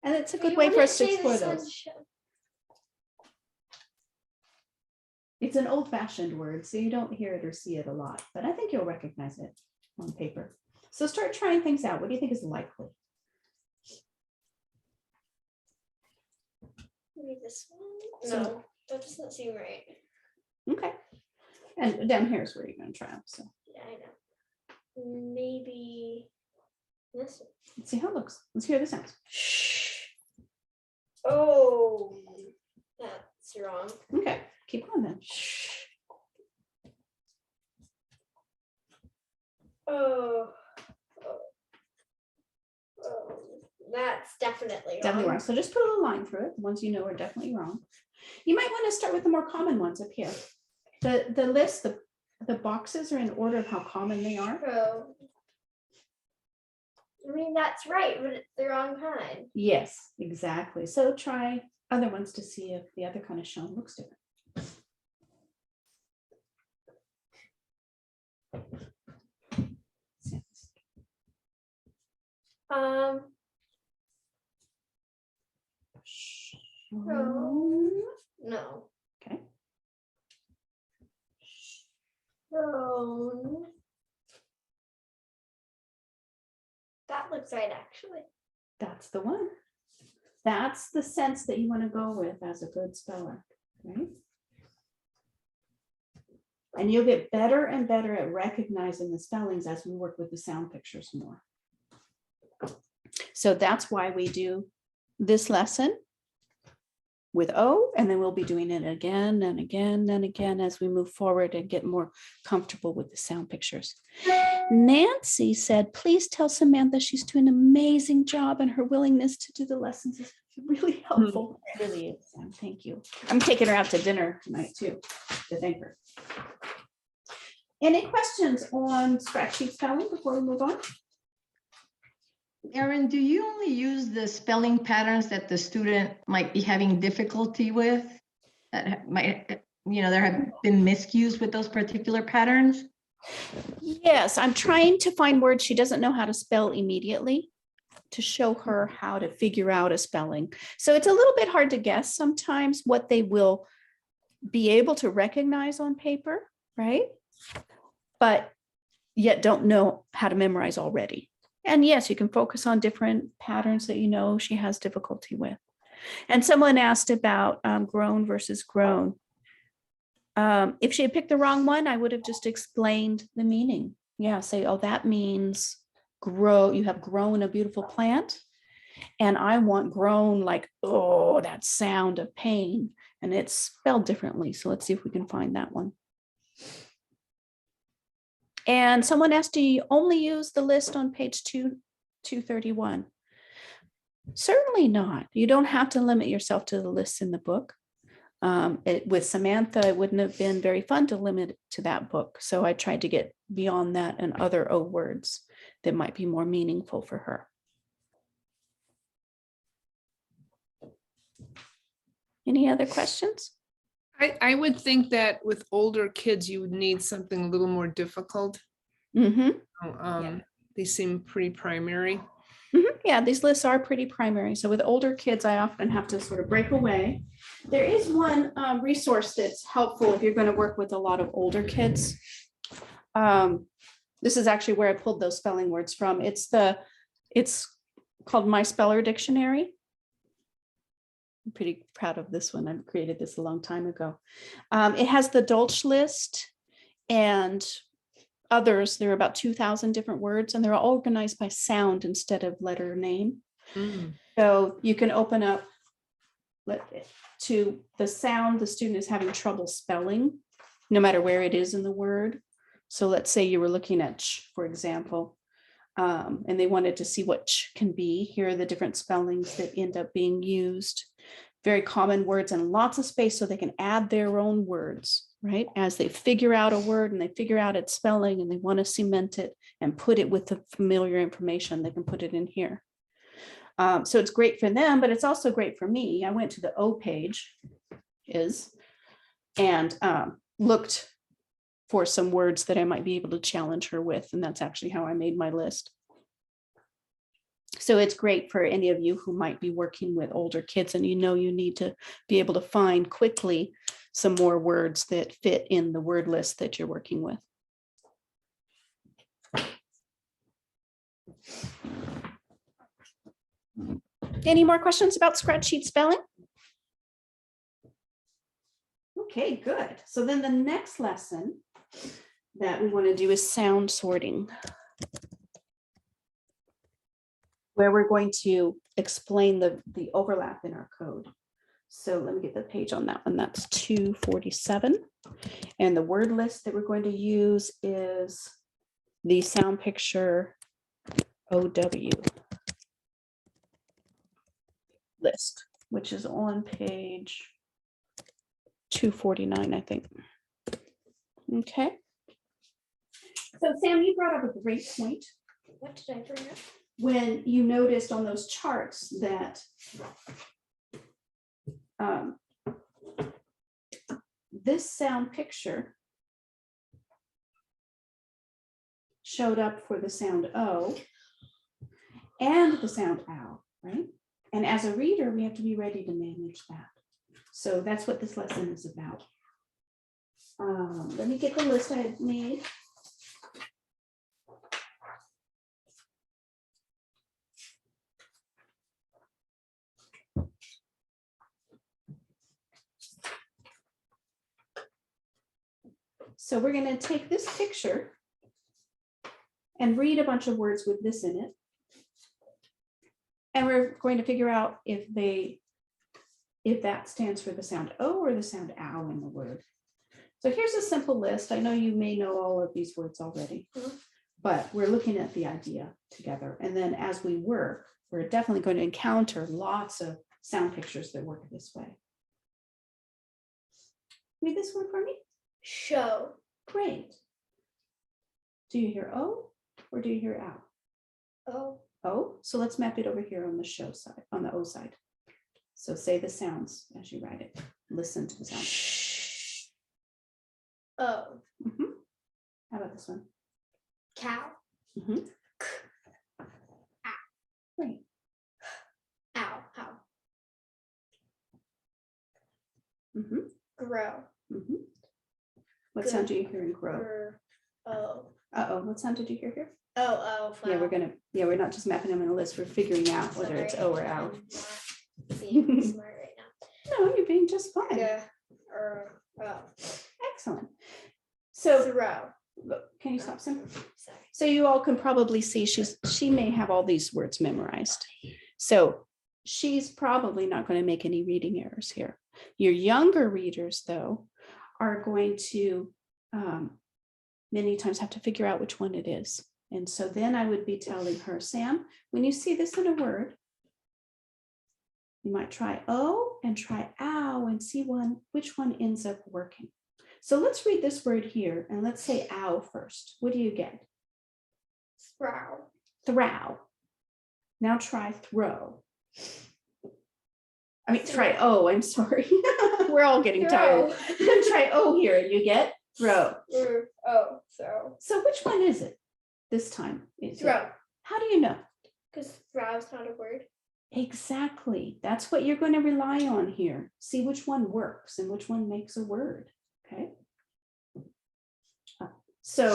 Speaker 1: And it's a good
Speaker 3: you
Speaker 1: way for
Speaker 3: wouldn't
Speaker 1: us to
Speaker 3: say the
Speaker 1: explore
Speaker 3: sun
Speaker 1: those.
Speaker 3: shone.
Speaker 1: It's an old-fashioned word, so you don't hear it or see it a lot, but I think you'll recognize it on paper. So start trying things out. What do you think is likely?
Speaker 3: Maybe this one?
Speaker 1: So-
Speaker 3: No, that doesn't seem right.
Speaker 1: Okay. And down here is where you're going to try them. So
Speaker 3: Yeah, I know. Maybe this one.
Speaker 1: let's see how it looks. Let's hear the sounds.
Speaker 3: Oh, that's wrong.
Speaker 1: Okay, keep going then.
Speaker 3: Oh, that's definitely wrong.
Speaker 1: Definitely wrong. So just put a little line through it. The ones you know are definitely wrong. You might want to start with the more common ones up here. The list, the boxes are in order of how common they are.
Speaker 3: Oh. I mean, that's right, but it's the wrong kind.
Speaker 1: Yes, exactly. So try other ones to see if the other kind of shone looks different.
Speaker 3: No.
Speaker 1: Okay.
Speaker 3: That looks right, actually.
Speaker 1: That's the one. That's the sense that you want to go with as a good speller, right? And you'll get better and better at recognizing the spellings as we work with the sound pictures more. So that's why we do this lesson with O, and then we'll be doing it again and again and again as we move forward and get more comfortable with the sound pictures. Nancy said, please tell Samantha she's doing an amazing job and her willingness to do the lessons is really helpful. It really is, Sam. Thank you. I'm taking her out to dinner tonight too, to thank her. Any questions on scratch sheet spelling before we move on?
Speaker 4: Erin, do you only use the spelling patterns that the student might be having difficulty with? That might, there have been miscues with those particular patterns?
Speaker 1: Yes, I'm trying to find words she doesn't know how to spell immediately to show her how to figure out a spelling. So it's a little bit hard to guess sometimes what they will be able to recognize on paper, right? But yet don't know how to memorize already. And yes, you can focus on different patterns that you know she has difficulty with. And someone asked about grown versus grown. If she had picked the wrong one, I would have just explained the meaning. Yeah, say, oh, that means grow. You have grown a beautiful plant. And I want grown like, oh, that sound of pain. And it's spelled differently. So let's see if we can find that one. And someone asked, do you only use the list on page 231? Certainly not. You don't have to limit yourself to the lists in the book. With Samantha, it wouldn't have been very fun to limit it to that book. So I tried to get beyond that and other O words that might be more meaningful for her. Any other questions?
Speaker 2: I would think that with older kids, you would need something a little more difficult.
Speaker 1: Mm-hmm.
Speaker 2: They seem pretty primary.
Speaker 1: Mm-hmm. Yeah, these lists are pretty primary. So with older kids, I often have to sort of break away. There is one resource that's helpful if you're going to work with a lot of older kids. This is actually where I pulled those spelling words from. It's called My Speller Dictionary. I'm pretty proud of this one. I created this a long time ago. It has the Dolch list and others. There are about 2,000 different words, and they're all organized by sound instead of letter name. So you can open up to the sound the student is having trouble spelling, no matter where it is in the word. So let's say you were looking at ch, for example, and they wanted to see what ch can be. Here are the different spellings that end up being used. Very common words and lots of space so they can add their own words, right? As they figure out a word and they figure out its spelling and they want to cement it and put it with the familiar information, they can put it in here. So it's great for them, but it's also great for me. I went to the O page and looked for some words that I might be able to challenge her with. And that's actually how I made my list. So it's great for any of you who might be working with older kids and you need to be able to find quickly some more words that fit in the word list that you're working with. Any more questions about spreadsheet spelling? Okay, good. So then the next lesson that we want to do is sound sorting, where we're going to explain the overlap in our code. So let me get the page on that one. That's 247. And the word list that we're going to use is the sound picture OW list, which is on page 249, I think. Okay. So Sam, you brought up a great point.
Speaker 3: What did I bring up?
Speaker 1: When you noticed on those charts that this sound picture showed up for the sound O and the sound ow, right? And as a reader, we have to be ready to manage that. So that's what this lesson is about. Let me get the list I had made. So we're going to take this picture and read a bunch of words with this in it. And we're going to figure out if that stands for the sound O or the sound ow in the word. So here's a simple list. I know you may know all of these words already, but we're looking at the idea together. And then as we work, we're definitely going to encounter lots of sound pictures that work this way. Read this word for me.
Speaker 3: Show.
Speaker 1: Great. Do you hear O or do you hear ow?
Speaker 3: Oh.
Speaker 1: O. So let's map it over here on the show side, on the O side. So say the sounds as you write it. Listen to the sound.
Speaker 3: Shh. Oh.
Speaker 1: Mm-hmm. How about this one?
Speaker 3: Cow.
Speaker 1: Mm-hmm.
Speaker 3: Ow.
Speaker 1: Great.
Speaker 3: Ow. Ow.
Speaker 1: Mm-hmm.
Speaker 3: Grow.
Speaker 1: Mm-hmm. What sound do you hear in grow?
Speaker 3: Oh.
Speaker 1: Uh-oh, what sound did you hear here?
Speaker 3: Oh.
Speaker 1: Yeah, we're not just mapping them in a list, we're figuring out whether it's O or ow.
Speaker 3: Being smart right now.
Speaker 1: No, you're being just fine.
Speaker 3: Yeah.
Speaker 1: Excellent. So
Speaker 3: Throw.
Speaker 1: can you stop, Sam?
Speaker 3: Sorry.
Speaker 1: So you all can probably see she may have all these words memorized. So she's probably not going to make any reading errors here. Your younger readers, though, are going to many times have to figure out which one it is. And so then I would be telling her, Sam, when you see this in a word, you might try O and try ow and see which one ends up working. So let's read this word here and let's say ow first. What do you get?
Speaker 3: Throw.
Speaker 1: Throw. Now try throw. I mean, try O, I'm sorry. We're all getting tired. Try O here, you get throw.
Speaker 3: Oh, throw.
Speaker 1: So which one is it this time?
Speaker 3: Throw.
Speaker 1: How do you know?
Speaker 3: Because throw is not a word.
Speaker 1: Exactly. That's what you're going to rely on here. See which one works and which one makes a word. Okay. So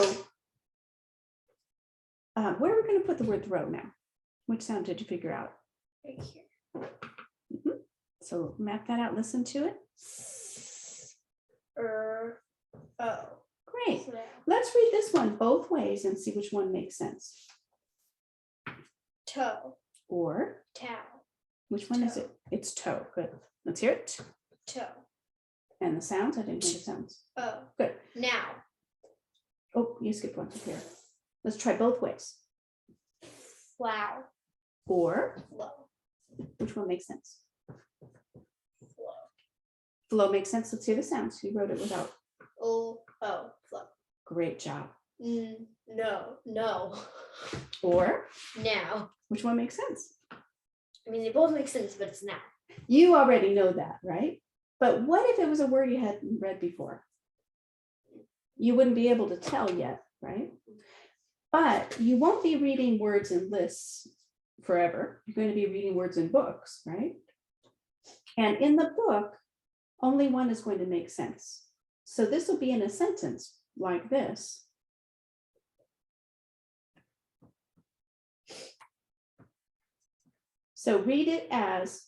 Speaker 1: where are we going to put the word throw now? Which sound did you figure out?
Speaker 3: Right here.
Speaker 1: Mm-hmm. So map that out. Listen to it.
Speaker 3: Oh.
Speaker 1: Great.
Speaker 3: Throw.
Speaker 1: Let's let's read this one both ways and see which one makes sense.
Speaker 3: Toe.
Speaker 1: Or
Speaker 3: Towel.
Speaker 1: which one is it? It's toe. Good. Let's hear it.
Speaker 3: Toe.
Speaker 1: And the sounds, I didn't hear the sounds.
Speaker 3: Oh.
Speaker 1: Good.
Speaker 3: Now.
Speaker 1: Oh, you skipped one here. Let's try both ways.
Speaker 3: Flow.
Speaker 1: Or
Speaker 3: Flow.
Speaker 1: which one makes sense?
Speaker 3: Flow.
Speaker 1: Flow makes sense. Let's hear the sounds. You wrote it without.
Speaker 3: Oh. Flow.
Speaker 1: Great job.
Speaker 3: No.
Speaker 1: Or
Speaker 3: Now.
Speaker 1: which one makes sense?
Speaker 3: I mean, they both make sense, but it's now.
Speaker 1: You already know that, right? But what if it was a word you hadn't read before? You wouldn't be able to tell yet, right? But you won't be reading words in lists forever. You're going to be reading words in books, right? And in the book, only one is going to make sense. So this will be in a sentence like this. So read it as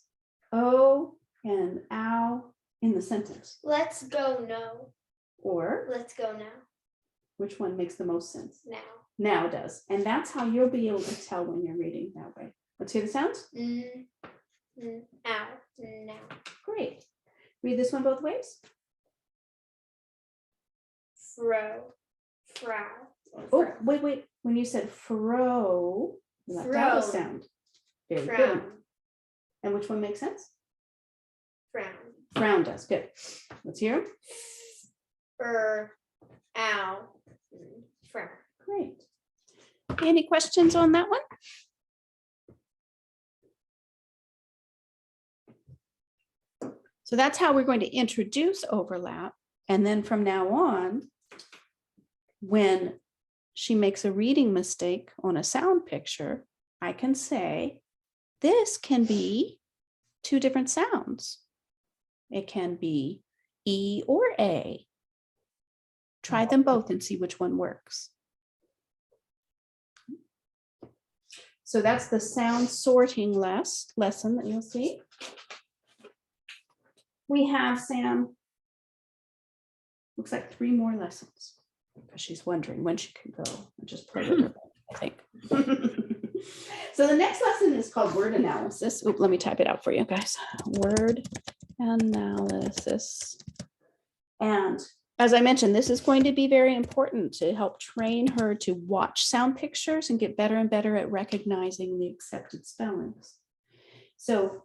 Speaker 1: oh and ow in the sentence.
Speaker 3: Let's go no.
Speaker 1: Or
Speaker 3: Let's go now.
Speaker 1: which one makes the most sense?
Speaker 3: Now.
Speaker 1: Now does. And that's how you'll be able to tell when you're reading that way. Let's hear the sounds.
Speaker 3: Ow. Now.
Speaker 1: Great. Read this one both ways.
Speaker 3: Fro. Frow.
Speaker 1: Oh, wait. When you said fro, you left out a
Speaker 3: Frown.
Speaker 1: sound. Very
Speaker 3: Frown.
Speaker 1: good. And which one makes sense?
Speaker 3: Frown.
Speaker 1: Frown does. Good. Let's hear them.
Speaker 3: Ow. Frown.
Speaker 1: Great. Any questions on that one? So that's how we're going to introduce overlap. And then from now on, when she makes a reading mistake on a sound picture, I can say, this can be two different sounds. It can be E or A. Try them both and see which one works. So that's the sound sorting lesson that you'll see. We have, Sam, looks like 3 more lessons. Because she's wondering when she can go and just play with her, I think. So the next lesson is called word analysis. Oop, let me type it out for you guys. Word analysis. And as I mentioned, this is going to be very important to help train her to watch sound pictures and get better and better at recognizing the accepted spellings. So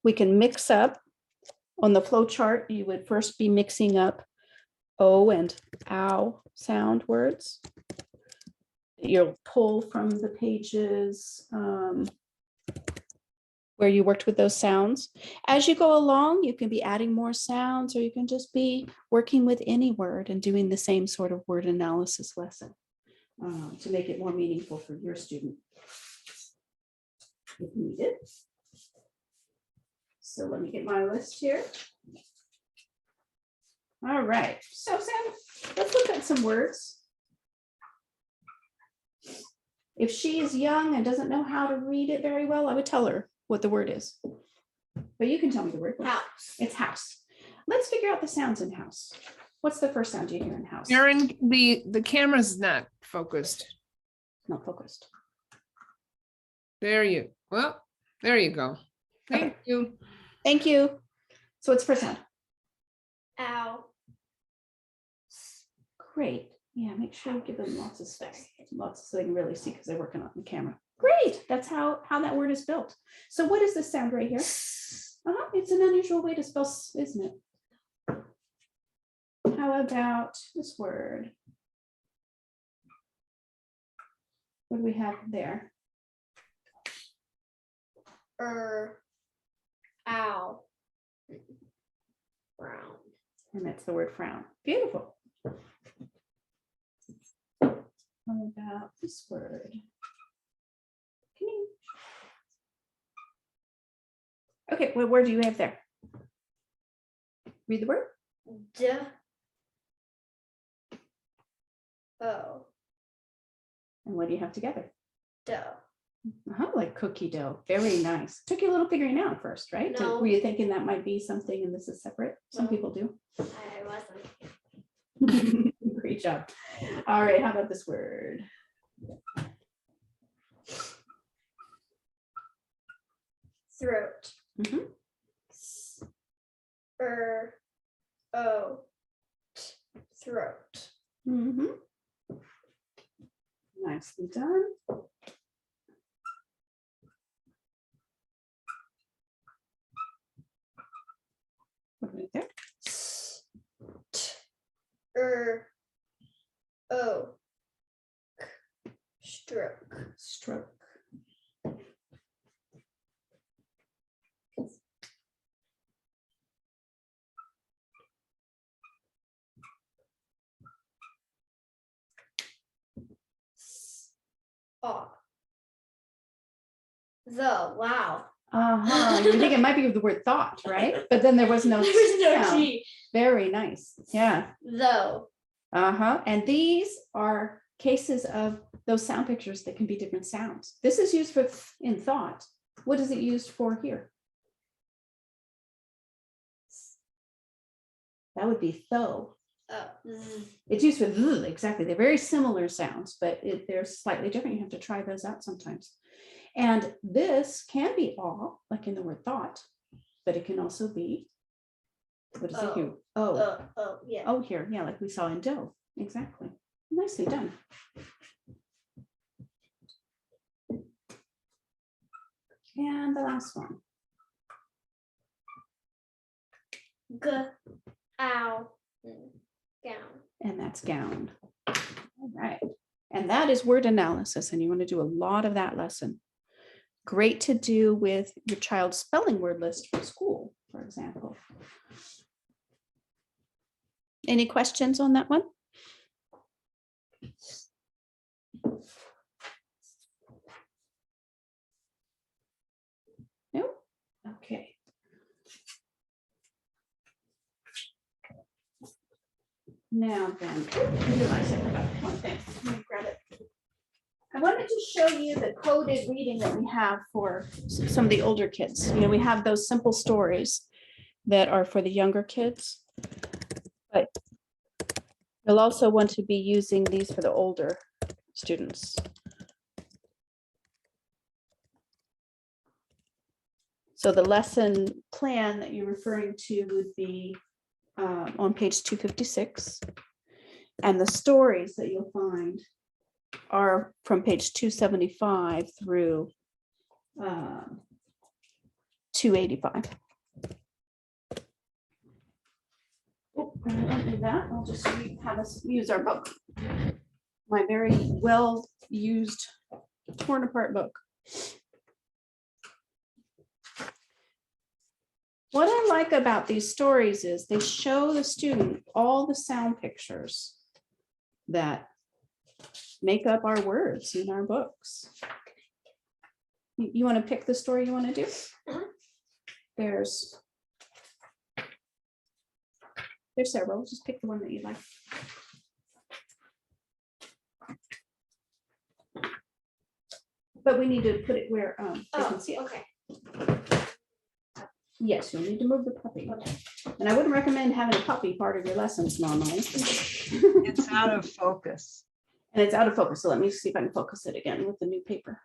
Speaker 1: we can mix up on the flow chart. You would first be mixing up O and ow sound words. You'll pull from the pages where you worked with those sounds. As you go along, you can be adding more sounds, or you can just be working with any word and doing the same sort of word analysis lesson to make it more meaningful for your student if needed. So let me get my list here. All right, so Sam, let's look at some words. If she is young and doesn't know how to read it very well, I would tell her what the word is. But you can tell me the word.
Speaker 3: House.
Speaker 1: It's house. Let's figure out the sounds in house. What's the first sound you hear in house?
Speaker 2: Erin, the camera's not focused.
Speaker 1: Not focused.
Speaker 2: There you go. Thank you.
Speaker 1: Thank you. So what's the first sound?
Speaker 3: Ow.
Speaker 1: Great. Yeah, make sure you give them lots of space, lots so they can really see because they're working on the camera. Great. That's how that word is built. So what is this sound right here? It's an unusual way to spell, isn't it? How about this word? What do we have there?
Speaker 3: Ow. Frown.
Speaker 1: And that's the word frown. Beautiful. What about this word? Okay, what word do you have there? Read the word.
Speaker 3: Oh.
Speaker 1: And what do you have together?
Speaker 3: Dough.
Speaker 1: Like cookie dough. Very nice. Took you a little figuring out first, right?
Speaker 3: No.
Speaker 1: Were you thinking that might be something and this is separate? Some
Speaker 3: No.
Speaker 1: people do.
Speaker 3: I wasn't.
Speaker 1: Great. Great job. All right, how about this word?
Speaker 3: Throat.
Speaker 1: Mhm.
Speaker 3: Throat.
Speaker 1: Mhm. Nicely done. Right there.
Speaker 3: Stroke.
Speaker 1: Stroke.
Speaker 3: Oh. Wow.
Speaker 1: You think it might be the word thought, right? But then there was no
Speaker 3: There was no
Speaker 1: sound.
Speaker 3: T.
Speaker 1: Very nice. Yeah.
Speaker 3: Though.
Speaker 1: And these are cases of those sound pictures that can be different sounds. This is used for in thought. What is it used for here? That would be though.
Speaker 3: Oh.
Speaker 1: It's used for th, exactly. They're very similar sounds, but they're slightly different. You have to try those out sometimes. And this can be all, like in the word thought, but it can also be, what is it here?
Speaker 3: Yeah.
Speaker 1: Oh, here, yeah, like we saw in dough. Exactly. Nicely done. And the last one.
Speaker 3: Gown.
Speaker 1: And that's gown. All right. And that is word analysis. And you want to do a lot of that lesson. Great to do with your child's spelling word list for school, for example. Any questions on that one? No? Okay. Now then, I realized I forgot one thing. Let me grab it. I wanted to show you the coded reading that we have for some of the older kids. You know, we have those simple stories that are for the younger kids. But you'll also want to be using these for the older students. So the lesson plan that you're referring to would be on page 256. And the stories that you'll find are from page 275 through 285. Oh, I don't do that. I'll just have us use our book. My very well used, torn apart book. What I like about these stories is they show the student all the sound pictures that make up our words in our books. You want to pick the story you want to do? There's several. Just pick the one that you like. But we need to put it where they can see it.
Speaker 3: Okay.
Speaker 1: Yes, you'll need to move the puppy.
Speaker 3: Okay.
Speaker 1: And I wouldn't recommend having a puppy part of your lessons normally.
Speaker 5: It's out of focus.
Speaker 1: And it's out of focus. So let me see if I can focus it again with the new paper.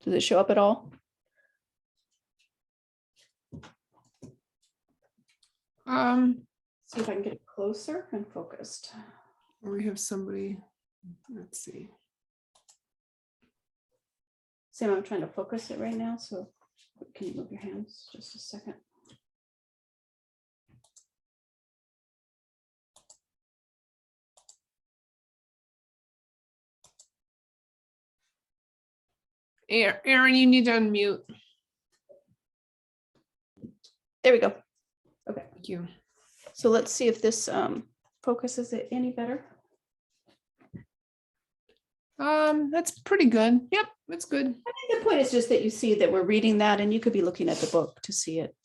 Speaker 1: Does it show up at all? See if I can get it closer and focused.
Speaker 2: We have somebody, let's see.
Speaker 1: Sam, I'm trying to focus it right now. So can you move your hands just a second?
Speaker 2: Erin, you need to unmute.
Speaker 1: There we go. Okay.
Speaker 2: Thank you.
Speaker 1: So let's see if this focuses it any better.
Speaker 2: That's pretty good. Yep, that's good.
Speaker 1: I think the point is just that you see that we're reading that, and you could be looking at the book to see it.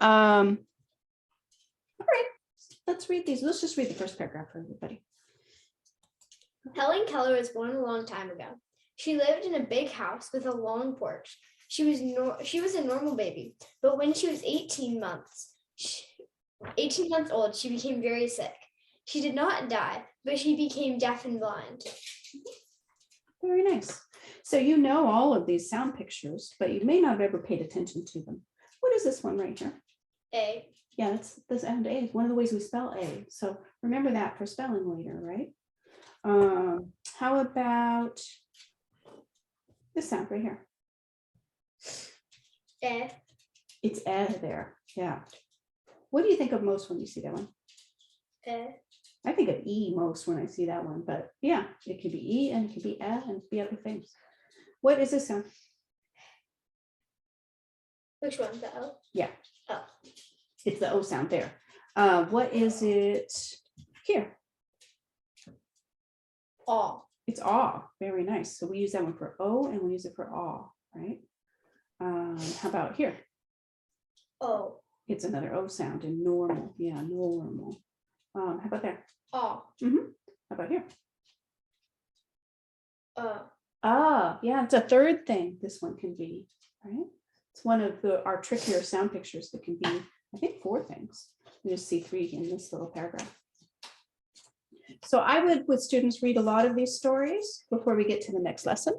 Speaker 1: All right, let's read these. Let's just read the first paragraph for everybody.
Speaker 3: Helen Keller was born a long time ago. She lived in a big house with a long porch. She was a normal baby, but when she was 18 months, 18 months old, she became very sick. She did not die, but she became deaf and blind.
Speaker 1: Very nice. So you know all of these sound pictures, but you may not have ever paid attention to them. What is this one right here?
Speaker 3: A.
Speaker 1: Yeah, it's the sound A. One of the ways we spell A. So remember that for spelling later, right? How about this sound right here?
Speaker 3: A.
Speaker 1: It's A there. Yeah. What do you think of most when you see that one?
Speaker 3: A.
Speaker 1: I think of E most when I see that one, but yeah, it could be E and it could be A and it could be other things. What is this sound?
Speaker 3: Which one? The O?
Speaker 1: Yeah.
Speaker 3: Oh.
Speaker 1: It's the O sound there. What is it here?
Speaker 3: Aw.
Speaker 1: It's aw. Very nice. So we use that one for O and we use it for aw, right? How about here?
Speaker 3: O.
Speaker 1: It's another O sound in normal. Yeah, normal. How about there?
Speaker 3: Aw.
Speaker 1: How about here?
Speaker 3: Ah.
Speaker 1: Yeah, it's a third thing this one can be, right? It's one of our trickier sound pictures that can be, I think, 4 things. We just see 3 in this little paragraph. So I would, with students, read a lot of these stories before we get to the next lesson.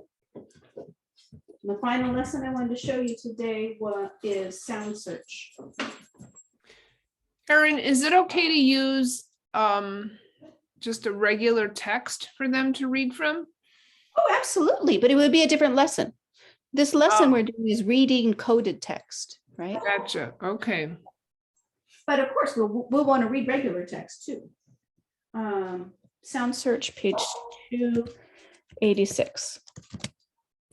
Speaker 1: The final lesson I wanted to show you today is sound search.
Speaker 2: Erin, is it okay to use just a regular text for them to read from?
Speaker 1: Oh, absolutely, but it would be a different lesson. This lesson we're doing is reading coded text, right?
Speaker 2: Gotcha. Okay.
Speaker 1: But of course, we'll want to read regular text too. Sound search, page 286.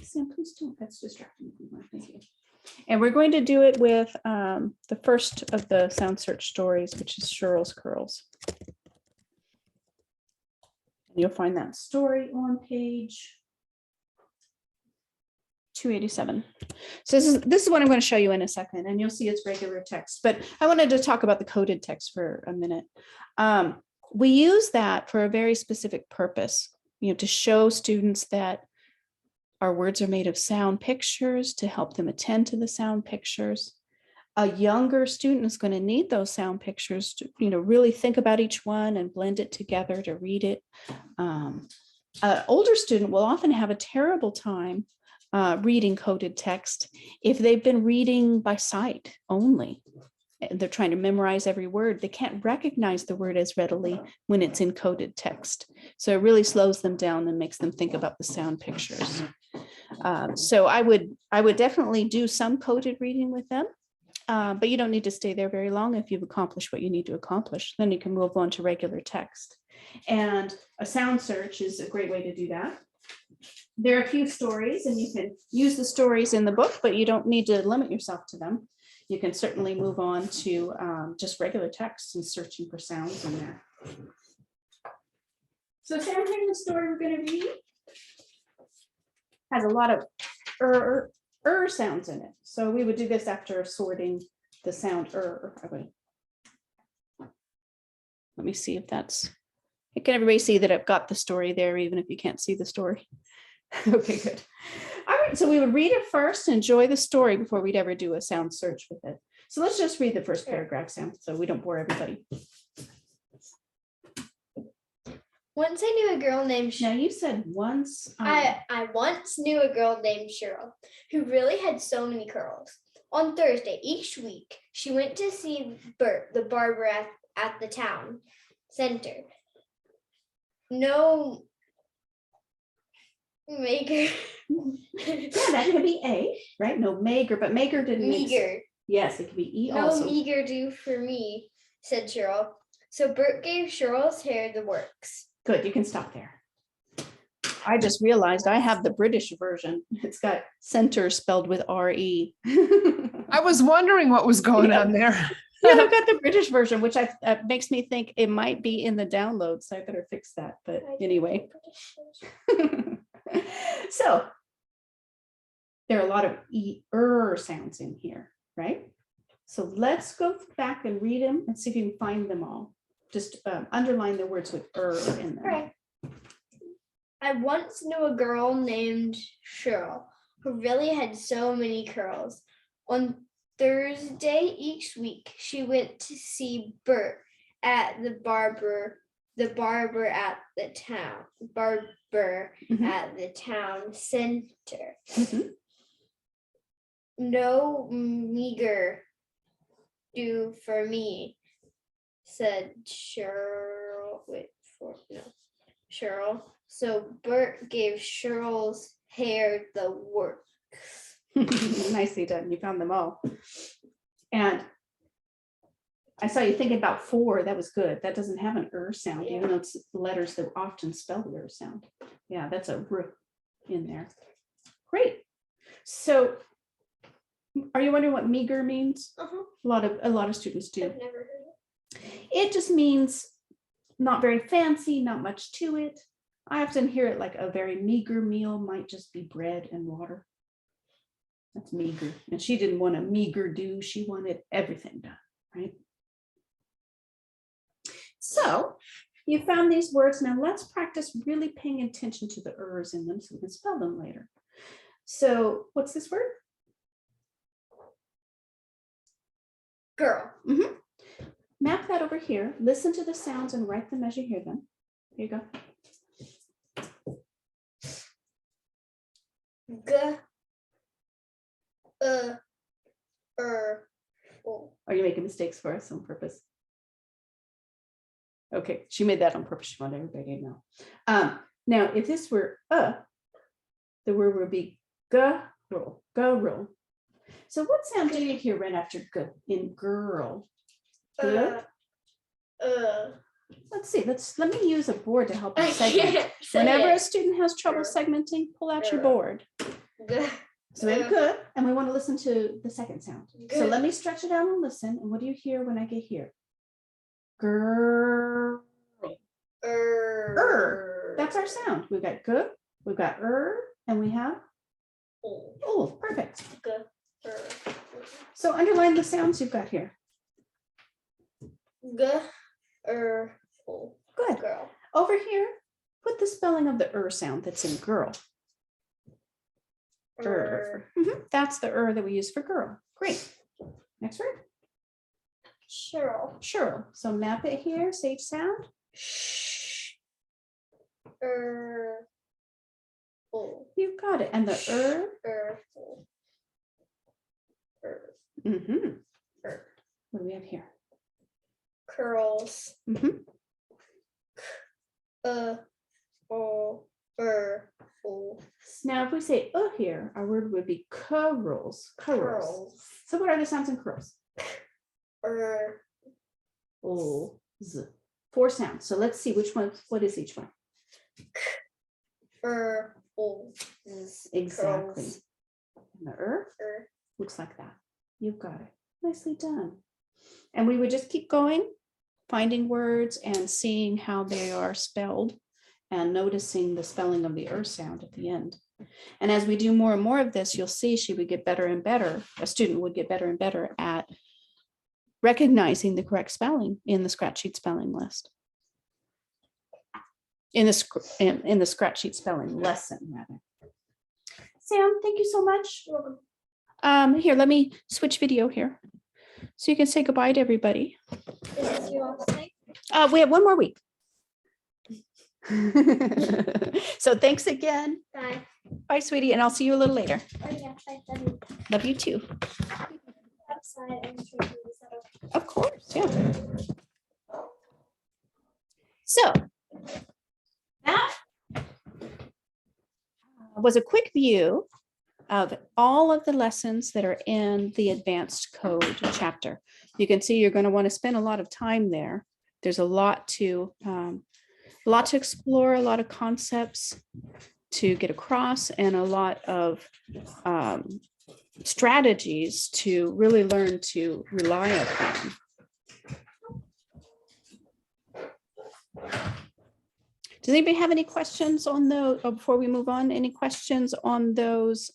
Speaker 1: Sam, please don't, that's distracting me. Thank you. And we're going to do it with the first of the sound search stories, which is Cheryl's Curls. And you'll find that story on page 287. So this is what I'm going to show you in a second, and you'll see it's regular text. But I wanted to talk about the coded text for a minute. We use that for a very specific purpose, to show students that our words are made of sound pictures, to help them attend to the sound pictures. A younger student is going to need those sound pictures to, really think about each one and blend it together to read it. An older student will often have a terrible time reading coded text if they've been reading by sight only. They're trying to memorize every word. They can't recognize the word as readily when it's in coded text. So it really slows them down and makes them think about the sound pictures. So I would definitely do some coded reading with them, but you don't need to stay there very long. If you've accomplished what you need to accomplish, then you can move on to regular text. And a sound search is a great way to do that. There are a few stories, and you can use the stories in the book, but you don't need to limit yourself to them. You can certainly move on to just regular text and searching for sounds in there. So Sam, the story we're going to read has a lot of sounds in it. So we would do this after sorting the sound Let me see if that's, can everybody see that I've got the story there, even if you can't see the story? Okay, good. All right, so we would read it first, enjoy the story before we'd ever do a sound search with it. So let's just read the first paragraph, Sam, so we don't bore everybody.
Speaker 3: Once I knew a girl named
Speaker 1: Now you said once.
Speaker 3: I once knew a girl named Cheryl who really had so many curls. On Thursday each week, she went to see Bert, the barber at the town center. No maker.
Speaker 1: Yeah, that could be A, right? No, maker, but maker didn't.
Speaker 3: Meager.
Speaker 1: Yes, it could be E
Speaker 3: no
Speaker 1: also.
Speaker 3: No meager do for me, said Cheryl. So Bert gave Cheryl's hair the works.
Speaker 1: Good, you can stop there. I just realized I have the British version. It's got center spelled with R-E.
Speaker 2: I was wondering what was going on there.
Speaker 1: Yeah, I've got the British version, which makes me think it might be in the download, so I better fix that. But anyway. So there are a lot of sounds in here, right? So let's go back and read them and see if you can find them all. Just underline the words with in them.
Speaker 3: Right. I once knew a girl named Cheryl who really had so many curls. On Thursday each week, she went to see Bert at the barber at the town
Speaker 1: Mhm.
Speaker 3: at the town center.
Speaker 1: Mhm.
Speaker 3: No meager do for me, said Cheryl. Cheryl. So Bert gave Cheryl's hair the work.
Speaker 1: Nicely done. You found them all. And I saw you thinking about 4. That was good. That doesn't have an sound, even though it's letters that often spell the sound. Yeah, that's a r in there. Great. So are you wondering what meager means?
Speaker 3: Uh-huh.
Speaker 1: A lot of students do.
Speaker 3: I've never heard it.
Speaker 1: It just means not very fancy, not much to it. I often hear it like a very meager meal might just be bread and water. That's meager. And she didn't want a meager do. She wanted everything done, right? So you found these words. Now let's practice really paying attention to the ers in them so we can spell them later. So what's this word?
Speaker 3: Girl.
Speaker 1: Mm-hmm. Map that over here. Listen to the sounds and write them as you hear them. Here you go.
Speaker 3: G. O.
Speaker 1: Are you making mistakes for us on purpose? Okay, she made that on purpose. She wanted everybody to know. Now, if this were the word would be girl, girl. So what sound do you hear right after g in girl? Good. Let's see. Let me use a board to help you
Speaker 3: I
Speaker 1: segment.
Speaker 3: can't say
Speaker 1: Whenever
Speaker 3: it.
Speaker 1: a student has trouble segmenting, pull out your board.
Speaker 3: G.
Speaker 1: So we have good, and we want to listen to the second sound. So let me stretch it out and listen. And what do you hear when I get here? Girl. That's our sound. We've got good, we've got and we have oh, perfect. So underline the sounds you've got here.
Speaker 3: Good.
Speaker 1: Good. Over here, put the spelling of the sound that's in girl. That's the that we use for girl. Great. Next word. Cheryl. So map it here. Say each sound. You've got it. And the What do we have here?
Speaker 3: Curls.
Speaker 1: Now, if we say here, our word would be curls. So what are the sounds in curls? Z. 4 sounds. So let's see which one. What is each one? Exactly. And the looks like that. You've got it. Nicely done. And we would just keep going, finding words and seeing how they are spelled and noticing the spelling of the sound at the end. And as we do more and more of this, you'll see she would get better and better. A student would get better and better at recognizing the correct spelling in the scratch sheet spelling list. In the scratch sheet spelling lesson, rather. Sam, thank you so much. Here, let me switch video here. So you can say goodbye to everybody. We have one more week. So thanks again.
Speaker 3: Bye.
Speaker 1: Bye, sweetie, and I'll see you a little later.
Speaker 3: Oh, yeah, bye.
Speaker 1: Love you too.
Speaker 3: Outside and show you the setup.
Speaker 1: Of course, yeah. So that was a quick view of all of the lessons that are in the advanced code chapter. You can see you're going to want to spend a lot of time there. There's a lot to explore, a lot of concepts to get across, and a lot of strategies to really learn to rely upon. Does anybody have any questions on those, or before we move on, any questions on those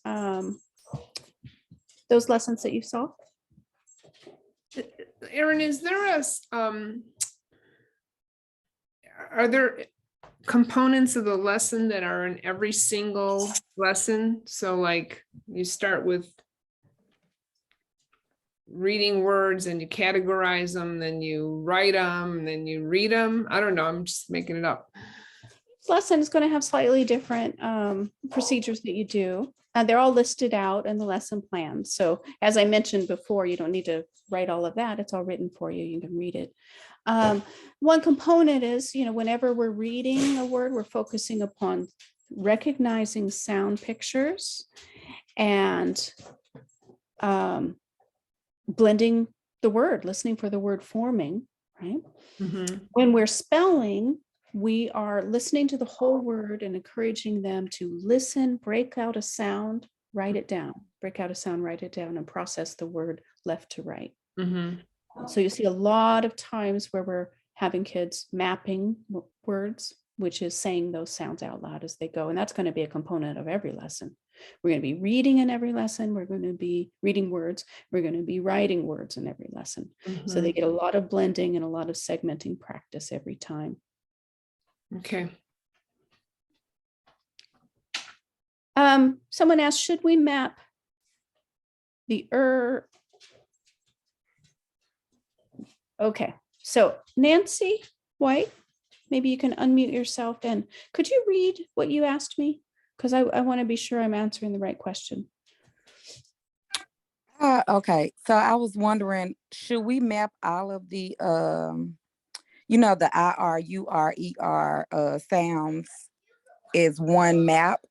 Speaker 1: lessons that you saw?
Speaker 2: Erin, is there are there components of the lesson that are in every single lesson? So like you start with reading words and you categorize them, then you write them, then you read them. I don't know. I'm just making it up.
Speaker 1: Each lesson is going to have slightly different procedures that you do. They're all listed out in the lesson plan. So as I mentioned before, you don't need to write all of that. It's all written for you. You can read it. One component is, whenever we're reading a word, we're focusing upon recognizing sound pictures and blending the word, listening for the word forming, right?
Speaker 2: Mhm.
Speaker 1: When we're spelling, we are listening to the whole word and encouraging them to listen, break out a sound, write it down, break out a sound, write it down, and process the word left to right.
Speaker 2: Mhm.
Speaker 1: So you see a lot of times where we're having kids mapping words, which is saying those sounds out loud as they go. And that's going to be a component of every lesson. We're going to be reading in every lesson. We're going to be reading words. We're going to be writing words in every lesson. So they
Speaker 2: Mhm.
Speaker 1: get a lot of blending and a lot of segmenting practice every time.
Speaker 2: Okay.
Speaker 1: Someone asked, should we map the Okay, so Nancy White, maybe you can unmute yourself and could you read what you asked me? Because I want to be sure I'm answering the right question.
Speaker 6: Okay, so I was wondering, should we map all of the the IR, UR, ER sounds as one map?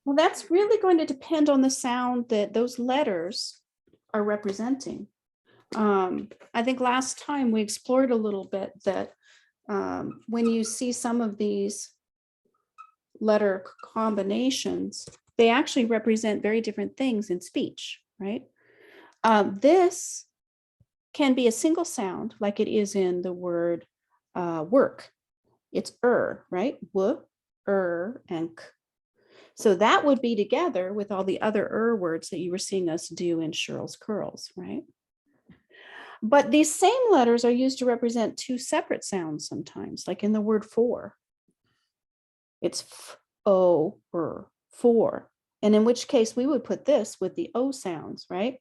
Speaker 1: Well, that's really going to depend on the sound that those letters are representing. I think last time we explored a little bit that when you see some of these letter combinations, they actually represent very different things in speech, right? This can be a single sound like it is in the word work. It's right? W, and k. So that would be together with all the other words that you were seeing us do in Cheryl's curls, right? But these same letters are used to represent two separate sounds sometimes, like in the word for. It's f, o, for. And in which case we would put this with the O sounds, right?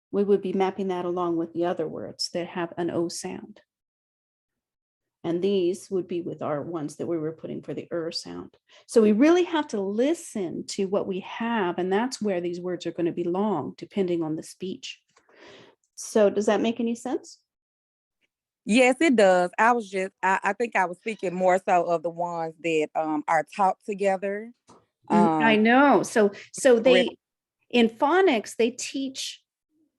Speaker 1: We would be mapping that along with the other words that have an O sound. And these would be with our ones that we were putting for the sound. So we really have to listen to what we have, and that's where these words are going to belong, depending on the speech. So does that make any sense?
Speaker 6: Yes, it does. I think I was speaking more so of the ones that are taught together.
Speaker 1: I know. So they, in phonics, they teach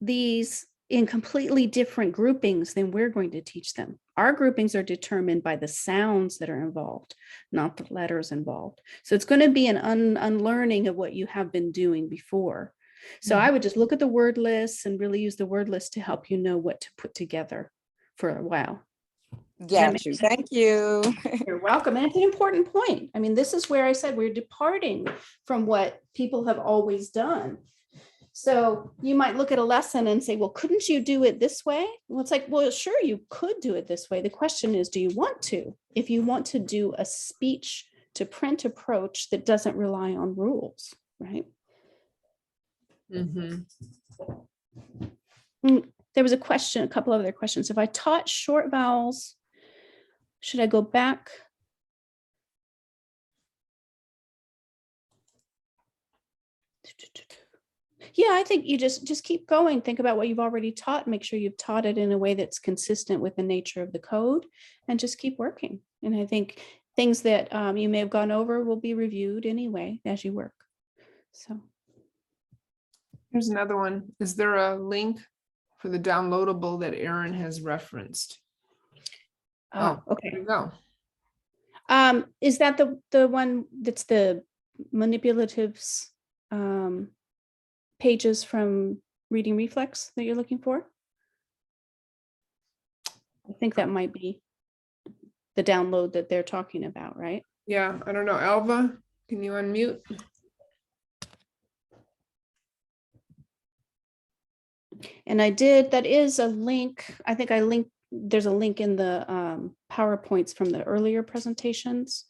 Speaker 1: these in completely different groupings than we're going to teach them. Our groupings are determined by the sounds that are involved, not the letters involved. So it's going to be an unlearning of what you have been doing before. So I would just look at the word lists and really use the word list to help you know what to put together for a while.
Speaker 6: Got you. Thank you.
Speaker 1: You're welcome. And it's an important point. I mean, this is where I said we're departing from what people have always done. So you might look at a lesson and say, well, couldn't you do it this way? Well, it's like, well, sure, you could do it this way. The question is, do you want to? If you want to do a speech to print approach that doesn't rely on rules, right?
Speaker 2: Mm-hmm.
Speaker 1: There was a question, a couple of other questions. If I taught short vowels, should I go back? Yeah, I think you just keep going. Think about what you've already taught. Make sure you've taught it in a way that's consistent with the nature of the code, and just keep working. And I think things that you may have gone over will be reviewed anyway as you work. So
Speaker 2: Here's another one. Is there a link for the downloadable that Erin has referenced?
Speaker 1: okay.
Speaker 2: There we go.
Speaker 1: Is that the one that's the manipulatives pages from Reading Reflex that you're looking for? I think that might be the download that they're talking about, right?
Speaker 2: Yeah, I don't know. Alva, can you unmute?
Speaker 1: And that is a link. I think there's a link in the PowerPoints from the earlier presentations.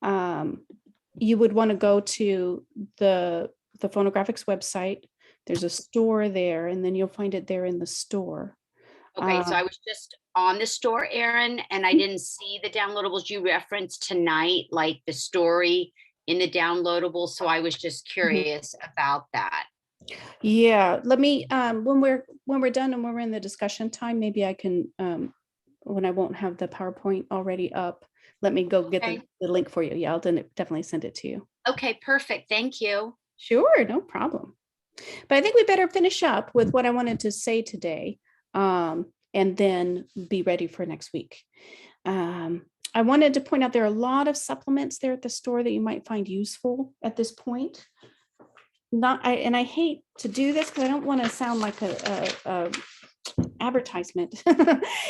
Speaker 1: You would want to go to the PhonoGraphix website, There's a store there, and then you'll find it there in the store.
Speaker 7: Okay, so I was just on the store, Erin, and I didn't see the downloadables you referenced tonight, like the story in the downloadable. So I was just curious about that.
Speaker 1: Yeah, let me, when we're done and when we're in the discussion time, maybe I can, when I won't have the PowerPoint already up, let me go get
Speaker 7: Okay.
Speaker 1: the link for you. Yeah, I'll definitely send it to you.
Speaker 7: Okay, perfect. Thank you.
Speaker 1: Sure, no problem. But I think we better finish up with what I wanted to say today, and then be ready for next week. I wanted to point out there are a lot of supplements there at the store that you might find useful at this point. I hate to do this because I don't want to sound like a advertisement.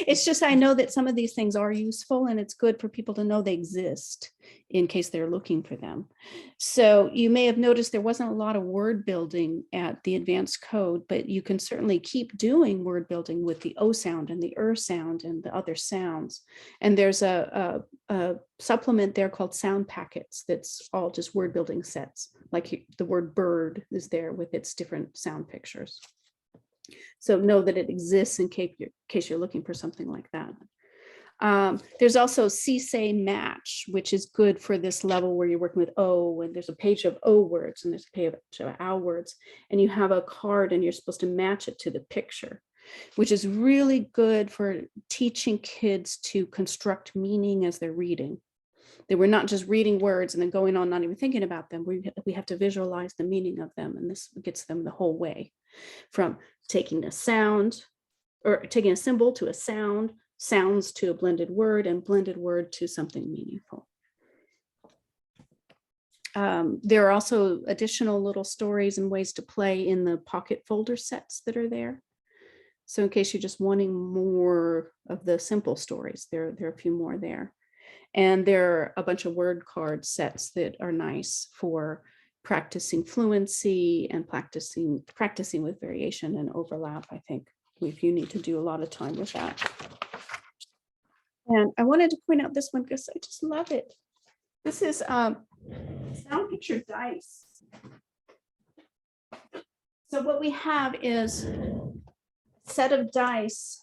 Speaker 1: It's just, I know that some of these things are useful, and it's good for people to know they exist in case they're looking for them. So you may have noticed there wasn't a lot of word building at the advanced code, but you can certainly keep doing word building with the O sound and the sound and the other sounds. And there's a supplement there called Sound Packets that's all just word building sets. Like the word bird is there with its different sound pictures. So know that it exists in case you're looking for something like that. There's also C-Say Match, which is good for this level where you're working with O, and there's a page of O words and there's a page of OW words, and you have a card and you're supposed to match it to the picture, which is really good for teaching kids to construct meaning as they're reading. They were not just reading words and then going on, not even thinking about them. We have to visualize the meaning of them, and this gets them the whole way from taking a sound or taking a symbol to a sound, sounds to a blended word, and blended word to something meaningful. There are also additional little stories and ways to play in the pocket folder sets that are there. So in case you're just wanting more of the simple stories, there are a few more there. And there are a bunch of word card sets that are nice for practicing fluency and practicing with variation and overlap. I think if you need to do a lot of time with that. And I wanted to point out this one because I just love it. This is sound picture dice. So what we have is a set of dice,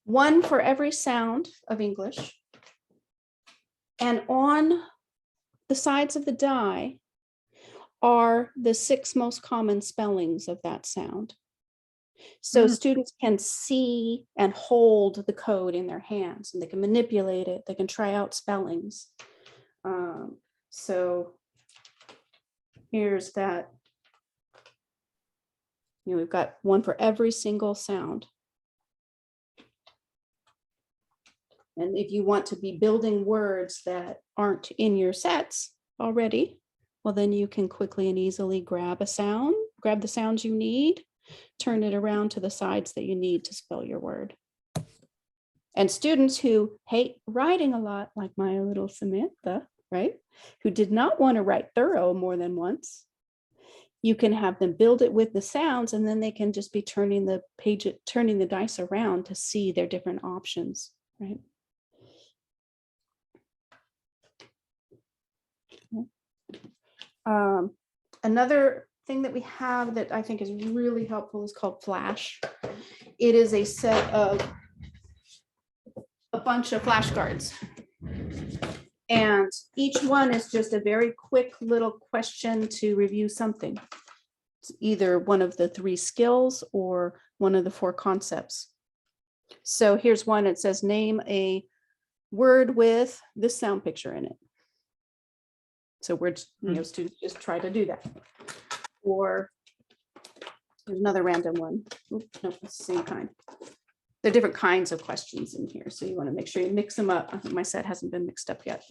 Speaker 1: one for every sound of English. And on the sides of the die are the 6 most common spellings of that sound. So students can see and hold the code in their hands, and they can manipulate it. They can try out spellings. So here's that. We've got one for every single sound. And if you want to be building words that aren't in your sets already, well, then you can quickly and easily grab the sounds you need, turn it around to the sides that you need to spell your word. And students who hate writing a lot, like my little Samantha, right, who did not want to write thorough more than once, you can have them build it with the sounds, and then they can just be turning the dice around to see their different options, right? Another thing that we have that I think is really helpful is called Flash. It is a set of a bunch of flashcards. And each one is just a very quick little question to review something. It's either one of the 3 skills or one of the 4 concepts. So here's one. It says, name a word with this sound picture in it. So words, students just try to do that. Or there's another random one. Oops, no, it's the same kind. There are different kinds of questions in here, so you want to make sure you mix them up. I think my set hasn't been mixed up yet.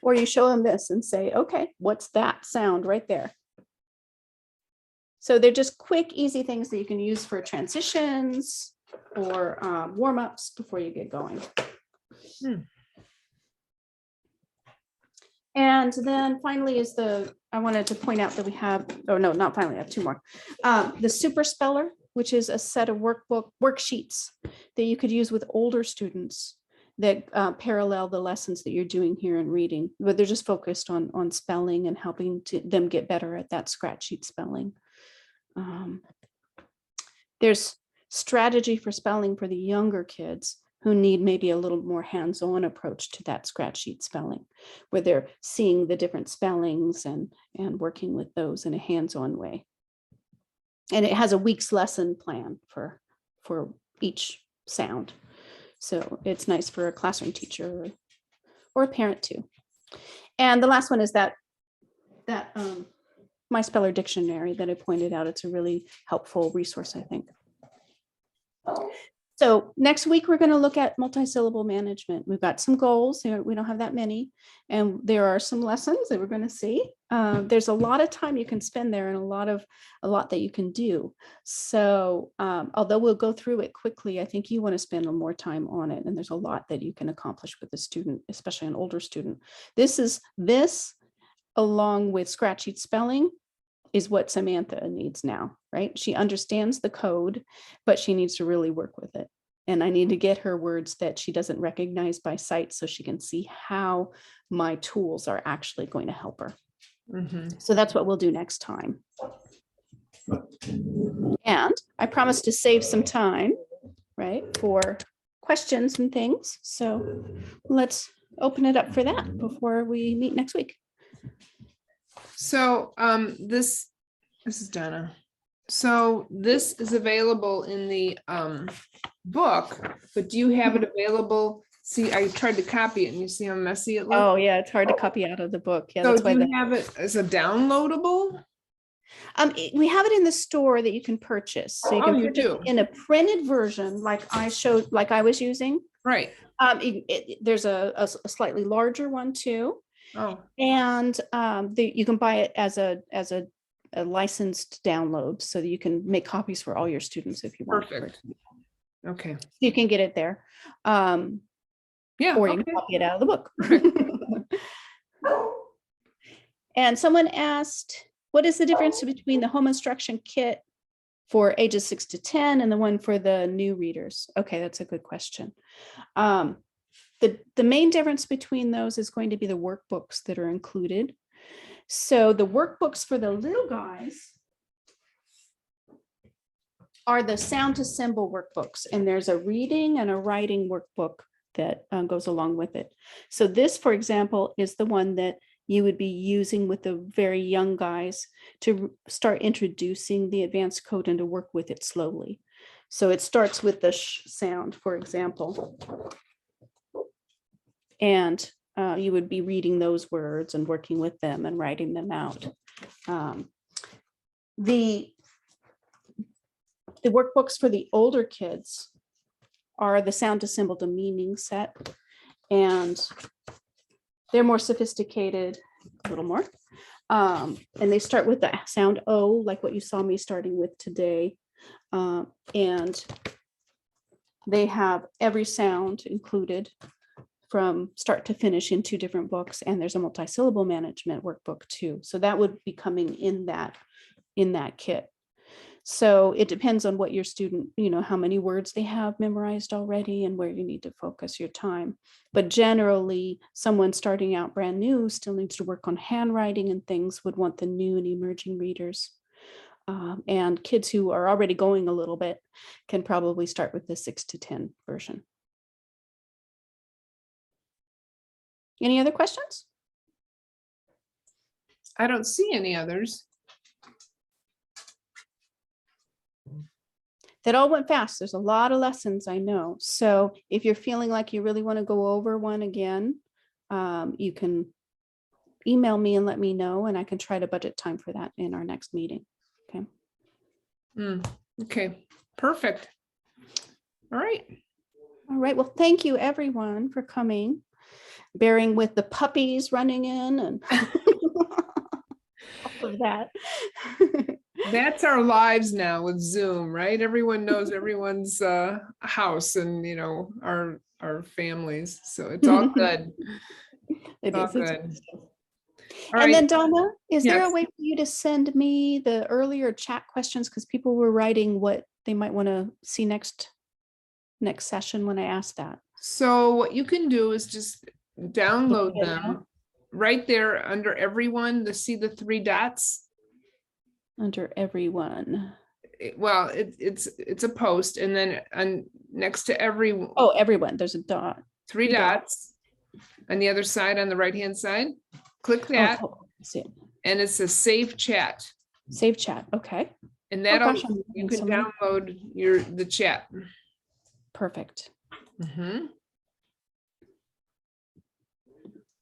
Speaker 1: Or you show them this and say, okay, what's that sound right there? So they're just quick, easy things that you can use for transitions or warm-ups before you get going. And then finally is I wanted to point out that we have, oh no, not finally, I have 2 more. The Super Speller, which is a set of worksheets that you could use with older students that parallel the lessons that you're doing here in reading, but they're just focused on spelling and helping them get better at that scratch sheet spelling. There's strategy for spelling for the younger kids who need maybe a little more hands-on approach to that scratch sheet spelling, where they're seeing the different spellings and working with those in a hands-on way. And it has a week's lesson plan for each sound. So it's nice for a classroom teacher or a parent too. And the last one is that My Speller Dictionary that I pointed out. It's a really helpful resource, I think. So next week, we're going to look at multisyllable management. We've got some goals. We don't have that many. And there are some lessons that we're going to see. There's a lot of time you can spend there and a lot that you can do. So although we'll go through it quickly, I think you want to spend more time on it. And there's a lot that you can accomplish with a student, especially an older student. This along with scratch sheet spelling is what Samantha needs now, right? She understands the code, but she needs to really work with it. And I need to get her words that she doesn't recognize by sight so she can see how my tools are actually going to help her. So that's what we'll do next time. And I promised to save some time, right, for questions and things. So let's open it up for that before we meet next week.
Speaker 2: So this is Donna. So this is available in the book, but do you have it available? See, I tried to copy it and you see how messy it looks.
Speaker 1: Oh yeah, it's hard to copy out of the book. Yeah,
Speaker 2: So
Speaker 1: that's
Speaker 2: do
Speaker 1: why
Speaker 2: you have it as a downloadable?
Speaker 1: we have it in the store that you can purchase. So you can
Speaker 2: you
Speaker 1: purchase
Speaker 2: do.
Speaker 1: in a printed version, like I showed, like I was using.
Speaker 2: Right.
Speaker 1: There's a slightly larger one too.
Speaker 2: Oh,
Speaker 1: And you can buy it as a licensed download so that you can make copies for all your students if you want.
Speaker 2: perfect. Okay.
Speaker 1: You can get it there.
Speaker 2: Yeah.
Speaker 1: Or you
Speaker 2: okay.
Speaker 1: can copy it out of the book. And someone asked, what is the difference between the home instruction kit for ages 6 to 10 and the one for the new readers? Okay, that's a good question. The main difference between those is going to be the workbooks that are included. So the workbooks for the little guys are the sound to symbol workbooks, and there's a reading and a writing workbook that goes along with it. So this, for example, is the one that you would be using with the very young guys to start introducing the advanced code and to work with it slowly. So it starts with the sh sound, for example. And you would be reading those words and working with them and writing them out. The workbooks for the older kids are the sound to symbol to meaning set, and they're more sophisticated, a little more. And they start with the sound O, like what you saw me starting with today. And they have every sound included from start to finish in 2 different books, and there's a multisyllable management workbook too. So that would be coming in that kit. So it depends on what your student, how many words they have memorized already and where you need to focus your time. But generally, someone starting out brand new still needs to work on handwriting and things, would want the new and emerging readers. And kids who are already going a little bit can probably start with the 6 to 10 version. Any other questions?
Speaker 2: I don't see any others.
Speaker 1: That all went fast. There's a lot of lessons, I know. So if you're feeling like you really want to go over one again, you can email me and let me know, and I can try to budget time for that in our next meeting. Okay.
Speaker 2: Okay, perfect. All right.
Speaker 1: All right. Well, thank you everyone for coming, bearing with the puppies running in and all of that.
Speaker 2: That's our lives now with Zoom, right? Everyone knows everyone's house and our families. So it's all good.
Speaker 1: It
Speaker 2: all
Speaker 1: is.
Speaker 2: good.
Speaker 1: It's
Speaker 2: All
Speaker 1: and
Speaker 2: right.
Speaker 1: then Donna, is there a
Speaker 2: Yes.
Speaker 1: way for you to send me the earlier chat questions? Because people were writing what they might want to see next session when I asked that.
Speaker 2: So what you can do is just download
Speaker 1: Yeah.
Speaker 2: them right there under everyone to see the 3 dots.
Speaker 1: Under everyone.
Speaker 2: Well, it's a post, and then next to every
Speaker 1: Oh, everyone, there's a dot.
Speaker 2: 3
Speaker 1: 3
Speaker 2: dots on the other side, on the right-hand side, click
Speaker 1: Oh,
Speaker 2: that,
Speaker 1: oh, I see it.
Speaker 2: and it's a save chat.
Speaker 1: Save chat, okay.
Speaker 2: And
Speaker 1: Oh
Speaker 2: that'll,
Speaker 1: gosh, I'm
Speaker 2: you
Speaker 1: looking
Speaker 2: can
Speaker 1: somewhere.
Speaker 2: download the chat.
Speaker 1: Perfect.
Speaker 2: Mhm.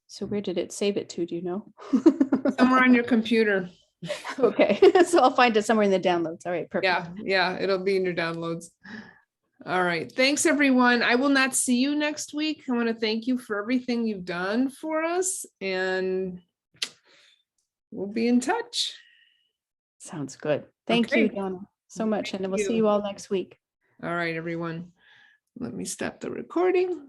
Speaker 1: So where did it save it to, do you know?
Speaker 2: Somewhere on your computer.
Speaker 1: Okay, so I'll find it somewhere in the downloads. All right, perfect.
Speaker 2: Yeah, it'll be in your downloads. All right, thanks everyone. I will not see you next week. I want to thank you for everything you've done for us, and we'll be in touch.
Speaker 1: Sounds good. Thank you,
Speaker 2: Okay.
Speaker 1: Donna, so much. And
Speaker 2: Thank
Speaker 1: we'll see
Speaker 2: you.
Speaker 1: you all next week.
Speaker 2: All right, everyone. Let me stop the recording.